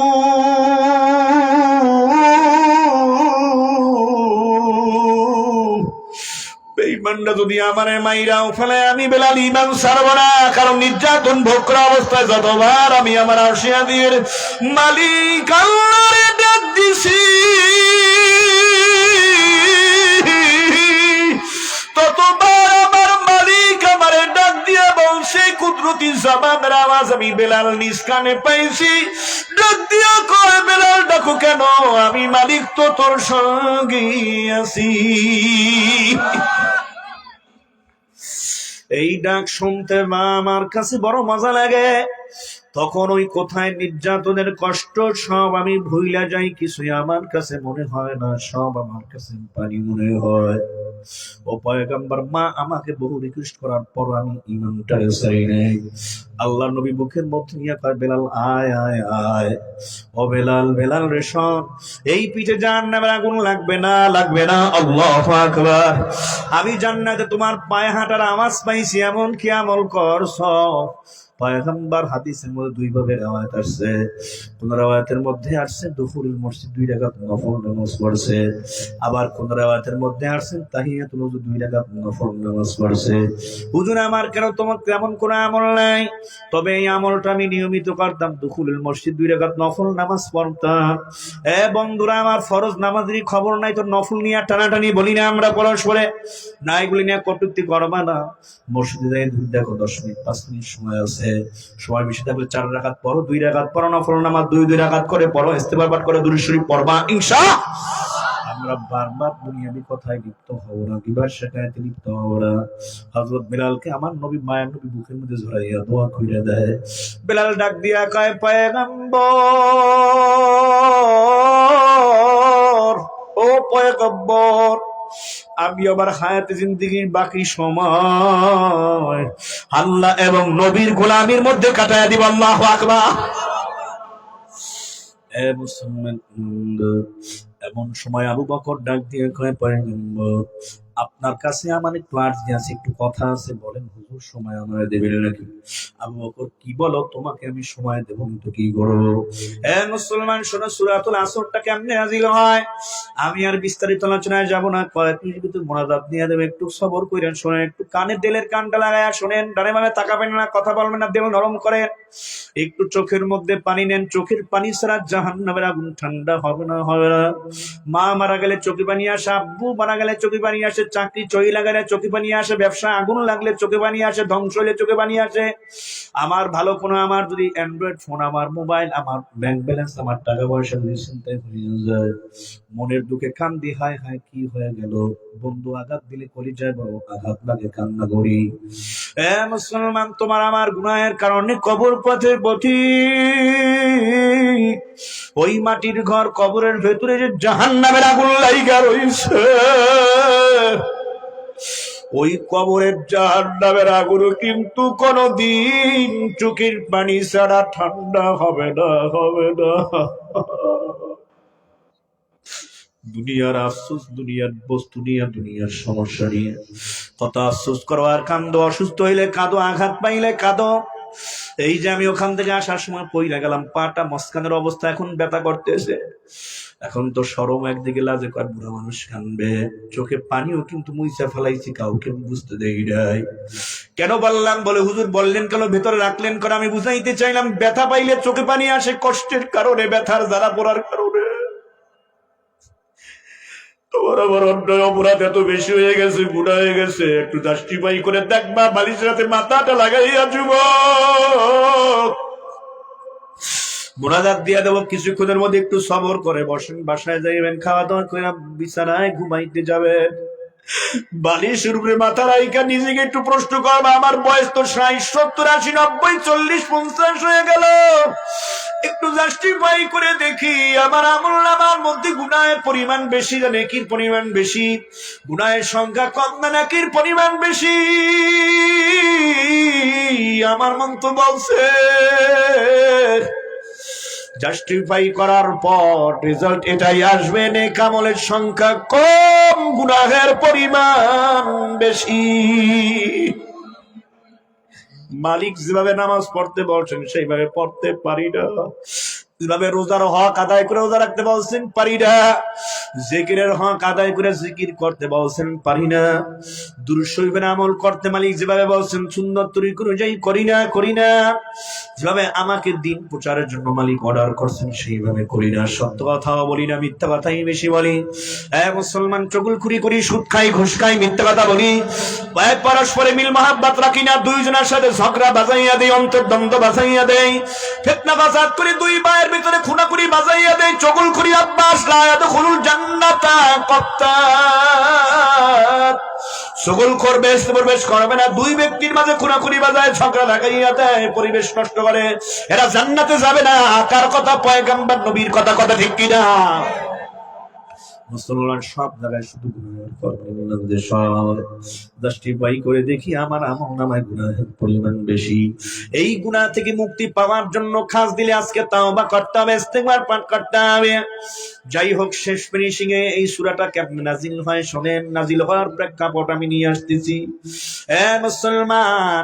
ইমানটা যদি আমারে মাইরাও ফেলে আমি বেলাল ইমান ছাড়ব না, কারণ নির্যাতন ভোগ করা অবস্থায় যতবার আমি আমার আরশিয়া দিয়ে মালিক আল্লাহরে ডাক দিছি ততবার আমার মালিক আমারে ডাক দিয়ে বলছে, কুদরতি জবানের আওয়াজ আমি বেলাল নিজ কানে পাইছি। ডাক দিয়ে কয়, বেলাল ডাকো কেন? আমি মালিক তো তোর সঙ্গে আছি। এই ডাক শুনতে মা আমার কাছে বড় মজা লাগে। তখন ওই কোথায় নির্যাতনের কষ্ট সব আমি ভুইলা যাই, কিছুই আমার কাছে মনে হয় না, সব আমার কাছে পানি মনে হয়। ও পয়গম্বর, মা আমাকে বহু রিকোয়েস্ট করার পর আমি ইমানটা ছাড়ি নাই। আল্লাহ নবী বুকের মধ্যে নিয়ে কয়, বেলাল আয় আয় আয়। ও বেলাল, বেলাল রে শোন, এই পিঠে জাহান্নামের আগুন লাগবে না, লাগবে না। আল্লাহু আকবার। আমি জান্নাতে তোমার পায়ে হাঁটার আওয়াজ পাইছি, এমন কি আমল করছ? পয়গম্বর হাদিসের মধ্যে দুই ভাবে রওয়ায়াত আসছে। কোন রওয়ায়াতের মধ্যে আসছে দুখুলুল মসজিদ 2 রাকাত নফল নামাজ পড়ছে, আবার কোন রওয়ায়াতের মধ্যে আসছে তাহিয়াতুল ওযু 2 রাকাত নফল নামাজ পড়ছে। হুজুর আমার কেন তোমার তেমন কোন আমল নাই, তবে এই আমলটা আমি নিয়মিত করতাম, দুখুলুল মসজিদ 2 রাকাত নফল নামাজ পড়তাম। বন্ধুরা আমার, ফরজ নামাজেরই খবর নাই তো নফল নিয়ে টানাটানি বলি না আমরা পরস্পরে, না এগুলি নিয়ে কটূক্তি করবা না। মসজিদে যাই দেখো 10 মিনিট 5 মিনিট সময় আছে, সময় বেশি থাকলে 4 রাকাত পড়ো, 2 রাকাত পড়ো, নফল নামাজ 2 রাকাত করে পড়ো, ইস্তেগফার পাঠ করে দুরূদ শরীফ পড়বা ইনশাআল্লাহ। আমরা বারবার দুনিয়াবি কথায় লিপ্ত হব না, বিবাহ শেখায়তে লিপ্ত হব না। হযরত বেলালকে আমার নবী মায়ের নবী বুকের মধ্যে জড়াইয়া দোয়া কইরা দেয়। বেলাল ডাক দিয়া কয়, পয়গম্বর, ও পয়গম্বর, আমি আমার হায়াতে জিন্দেগির বাকি সময় আল্লাহ এবং নবীর গোলামির মধ্যে কাটায়া দিব। আল্লাহু আকবার। মুসলমান, এমন সময় আবু বকর ডাক দিয়ে কয়, পয়গম্বর আপনার কাছে আমার একটু আর্জি আছে, একটু কথা আছে, বলেন হুজুর সময় আমার দেবেন নাকি? আবু বকর, কি বলো, তোমাকে আমি সময় দেব তো কি করবো? মুসলমান শোনো, সূরাতুল আসরটা কেমনে নাযিল হয় আমি আর বিস্তারিত আলোচনায় যাব না, কয়েক মিনিট ভিতরে মোনাজাত দিয়ে দেবে, একটু সবর করেন, শোনেন, একটু কানে দিলের কানটা লাগায়া শোনেন, ডানে বামে তাকাবেন না, কথা বলবেন না, দেহ নরম করেন, একটু চোখের মধ্যে পানি নেন, চোখের পানি ছাড়া জাহান্নামের আগুন ঠান্ডা হবে না, হবে না। মা মারা গেলে চোখে পানি আসে, আব্বু মারা গেলে চোখে পানি আসে, চাকরি চই লাগালে চোখে পানি আসে, ব্যবসা আগুন লাগলে চোখে পানি আসে, ধ্বংস হলে চোখে পানি আসে। আমার ভালো কোনো, আমার যদি অ্যান্ড্রয়েড ফোন, আমার মোবাইল, আমার ব্যাংক ব্যালেন্স, আমার টাকা পয়সা যদি চিন্তায় হয়ে যায়, মনের দুঃখে কান্দি, হায় হায় কি হয়ে গেল, বন্ধু আঘাত দিলে কলিজায় বড় আঘাত লাগে, কান্না করি। মুসলমান, তোমার আমার গুনাহের কারণে কবর পথে বটি, ওই মাটির ঘর, কবরের ভেতরে যে জাহান্নামের আগুন লাইগা রইছে, ওই কবরের জাহান্নামের আগুন কিন্তু কোনদিন চোখের পানি ছাড়া ঠান্ডা হবে না, হবে না। দুনিয়ার আফসোস, দুনিয়ার বস্তু নিয়ে, দুনিয়ার সমস্যা নিয়ে কত আফসোস করো আর কান্দো, অসুস্থ হইলে কাঁদো, আঘাত পাইলে কাঁদো। এই যে আমি ওখান থেকে আসার সময় পইলা গেলাম, পাটা মস্কানের অবস্থা এখন ব্যথা করতেছে, এখন তো শরম একদিকে, লাজে কয় বুড়া মানুষ কানবে, চোখে পানিও কিন্তু মুইসা ফেলাইছি, কাউকে বুঝতে দেই নাই। কেন বললাম, বলে হুজুর বললেন কেন, ভেতরে রাখলেন কেন? আমি বুঝাইতে চাইলাম, ব্যথা পাইলে চোখে পানি আসে কষ্টের কারণে, ব্যথার জ্বালা পোড়ার কারণে। তোমার আমার অন্যায় অপরাধ এত বেশি হয়ে গেছে, গুনাহ হয়ে গেছে, একটু জাস্টিফাই করে দেখবা, বালিশের সাথে মাথাটা লাগাইয়া যুবক মোনাজাত দিয়ে দেবো, কিছুক্ষণের মধ্যে একটু সবর করে বসেন, বাসায় যাইবেন, খাওয়া দাওয়া করে বিছানায় ঘুমাইতে যাবেন, বালিশের উপরে মাথা রাইখা নিজেকে একটু প্রশ্ন করবা, আমার বয়স তো 60, 70, 80, 90, 40, 50 হয়ে গেল, একটু জাস্টিফাই করে দেখি আমার আমলনামার মধ্যে গুনাহের পরিমাণ বেশি না নেকির পরিমাণ বেশি, গুনাহের সংখ্যা কম না নেকির পরিমাণ বেশি। আমার মন তো বলছে জাস্টিফাই করার পর রেজাল্ট এটাই আসবে, নেক আমলের সংখ্যা কম, গুনাহের পরিমাণ বেশি। মালিক যেভাবে নামাজ পড়তে বলছেন সেইভাবে পড়তে পারি না, এভাবে রোজার হক আদায় করে রোজা রাখতে বলছেন, পারি না। জিকিরের হক আদায় করে জিকির করতে বলছেন, পারি না। দুরূদ শরীফের আমল করতে মালিক যেভাবে বলছেন সুন্নাত তরিকা অনুযায়ী করি না। যেভাবে আমাকে দিন প্রচারের জন্য মালিক অর্ডার করছেন সেইভাবে করি না। সত্য কথাও বলি না, মিথ্যা কথাই বেশি বলি। মুসলমান চুগলখুরি করি, সুদ খাই, ঘুষ খাই, মিথ্যা কথা বলি। পরস্পরে মিল মহাব্বত রাখি না, দুইজনের সাথে ঝগড়া বাজাইয়া দেই, অন্তর্দ্বন্দ্ব বাজাইয়া দেই, ফিতনা ফাসাদ করে দুই ভাইয়ের ভিতরে খুনাখুনি বাজাইয়া দেই। চুগলখুরি অভ্যাস লা ইয়াদখুলুল জান্নাতা কত্তাত। চুগলখোর বেহেশতে প্রবেশ করবে না। দুই ব্যক্তির মাঝে খুনাখুনি বাজায়, ঝগড়া লাগাইয়া দেয়, পরিবেশ নষ্ট করে, এরা জান্নাতে যাবে না। কার কথা? পয়গম্বর নবীর কথা। কথা ঠিক কিনা? মুসলমান সব জায়গায় শুধু গুনাহের দশটি বাই করে দেখি আমার আমল নামায় গুনাহের পরিমাণ বেশি। এই গুনাহ থেকে মুক্তি পাওয়ার জন্য খাস দিলে আজকে তাওবা করতে হবে, ইস্তেগফার পাঠ করতে হবে। যাই হোক, শেষ ফিনিশিং এ এই সূরাটা কেমন নাজিল হয় শোনেন। নাজিল হওয়ার প্রেক্ষাপট আমি নিয়ে আসতেছি। মুসলমান,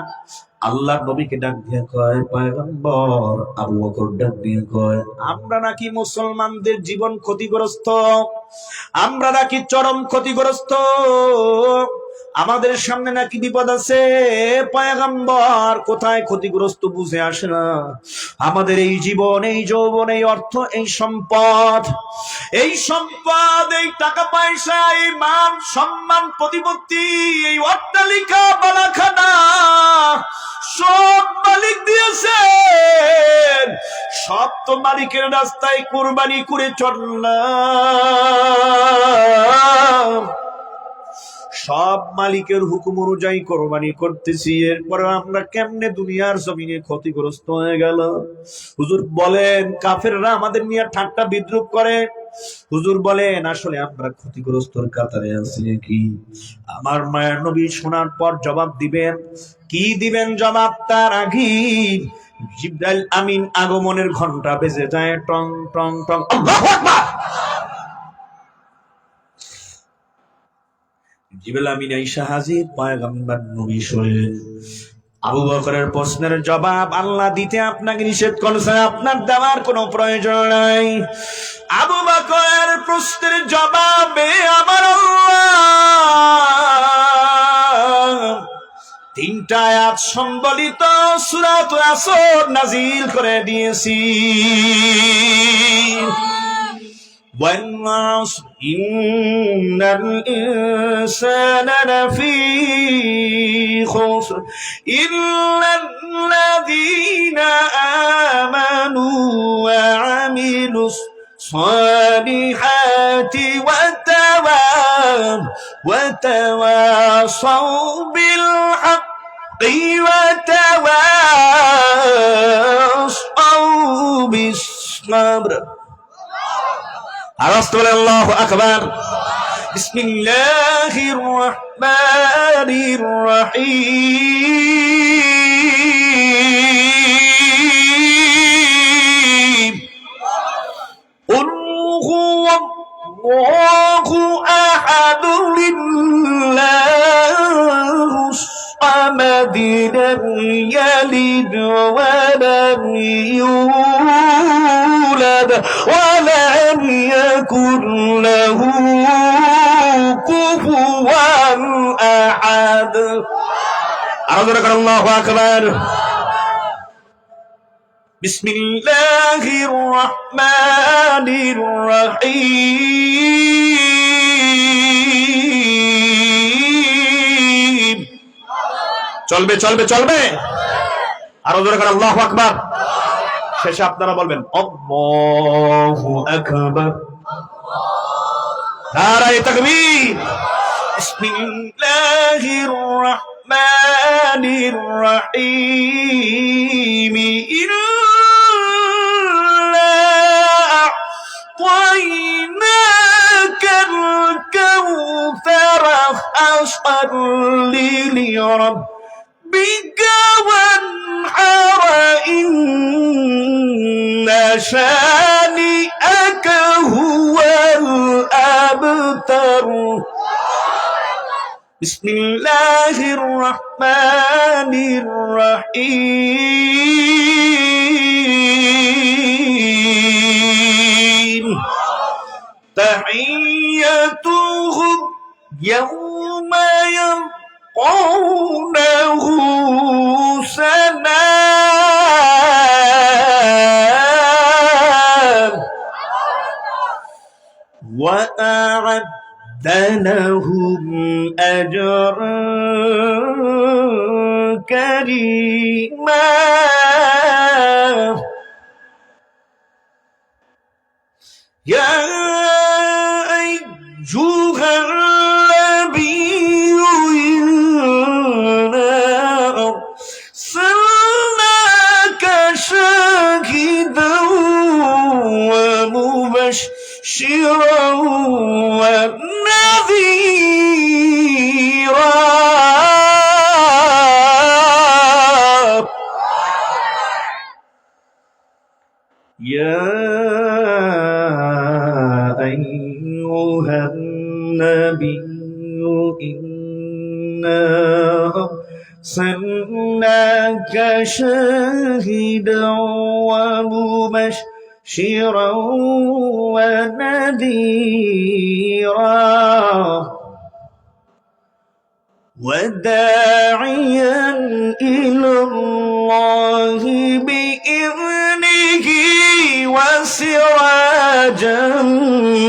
আল্লাহ নবীকে ডাক দিয়ে কয়, পয়গম্বর। আবু বকর ডাক দিয়ে কয়, আমরা নাকি মুসলমানদের জীবন ক্ষতিগ্রস্ত, আমরা নাকি চরম ক্ষতিগ্রস্ত, আমাদের সামনে নাকি বিপদ আছে। পয়গম্বর, কোথায় ক্ষতিগ্রস্ত বুঝে আসে না। আমাদের এই জীবন, এই যৌবন, এই অর্থ, এই সম্পদ, এই টাকা পয়সা, এই মান সম্মান, প্রতিপত্তি, এই অট্টালিকা বালাখানা সব মালিক দিয়েছেন। সব তো মালিকের রাস্তায় কুরবানি করে চললাম, সব মালিকের হুকুম অনুযায়ী কোরবানি করতেছি। এরপরে আমরা কেমনে দুনিয়ার জমিনে ক্ষতিগ্রস্ত হয়ে গেল। হুজুর বলেন, কাফেররা আমাদের নিয়ে ঠাট্টা বিদ্রুপ করে। হুজুর বলেন, আসলে আমরা ক্ষতিগ্রস্তর কাতারে আছি নাকি? আমার মায়ের নবী শোনার পর জবাব দিবেন। কি দিবেন জবাব? তার আগে জিবরাইল আমিন আগমনের ঘন্টা বেজে যায়, টং টং টং। আল্লাহু আকবার। জিবরাইল আমিন আয়েশা হাজির, পয়গম্বর নবী শরীর। আবু বকরের প্রশ্নের জবাব আল্লাহ দিতে আপনাকে নিষেধ করেছেন, আপনার দেওয়ার কোনো প্রয়োজন নাই। আবু বকরের প্রশ্নের জবাবে আমার আল্লাহ 3টা আয়াত সম্বলিত সূরাতুল আসর নাজিল করে দিয়েছি। والعصر إن الإنسان لفي خسر إلا الذين آمنوا وعملوا الصالحات وتواصوا بالحق وتواصوا بالصبر. আল্লাহু আকবার। বিসমিল্লাহির রহমানির রহিম। কুল হুয়াল্লাহু আহাদ, আল্লাহুস সামাদ, লাম ইয়ালিদ ওয়া লাম ইউলাদ ওয়া লাম ইয়াকুল লাহু কুফুওয়ান আহাদ। আল্লাহু আকবার। বিসমিল্লাহির রহমানির রহিম। চলবে চলবে চলবে, আরো জোরে করে আল্লাহু আকবার। শেষে আপনারা বলবেন আল্লাহু আকবার, নারায়ে তাকবীর। বিসমিল্লাহির রহমানির রহিম। ইন্না আ'তাইনাকাল কাউসার ফাসল্লি লিরাব্বিকা ওয়ানহার ইন্না শানি'আকা হুয়াল আবতার। বিসমিল্লাহির রহমানির রহিম। يوم يلقونه سلام وأعد لهم أجرا كريما يا أيها النبي إنا أرسلناك شاهدا ومبشرا ونذيرا يا أيها النبي إنا أرسلناك شاهدا ومبشرا ونذيرا وداعيا إلى الله بإذنه وسراجا منيرا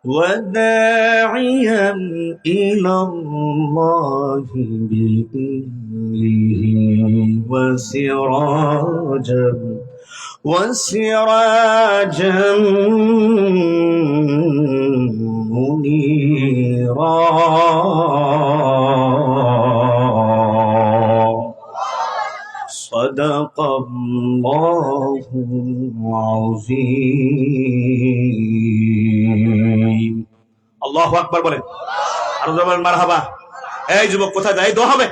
وداعيا إلى الله بإذنه وسراجا منيرا صدق الله العظيم الله أكبر বলেন আর মারহাবা এই যুবক কোথায় যাই দোয়া হবে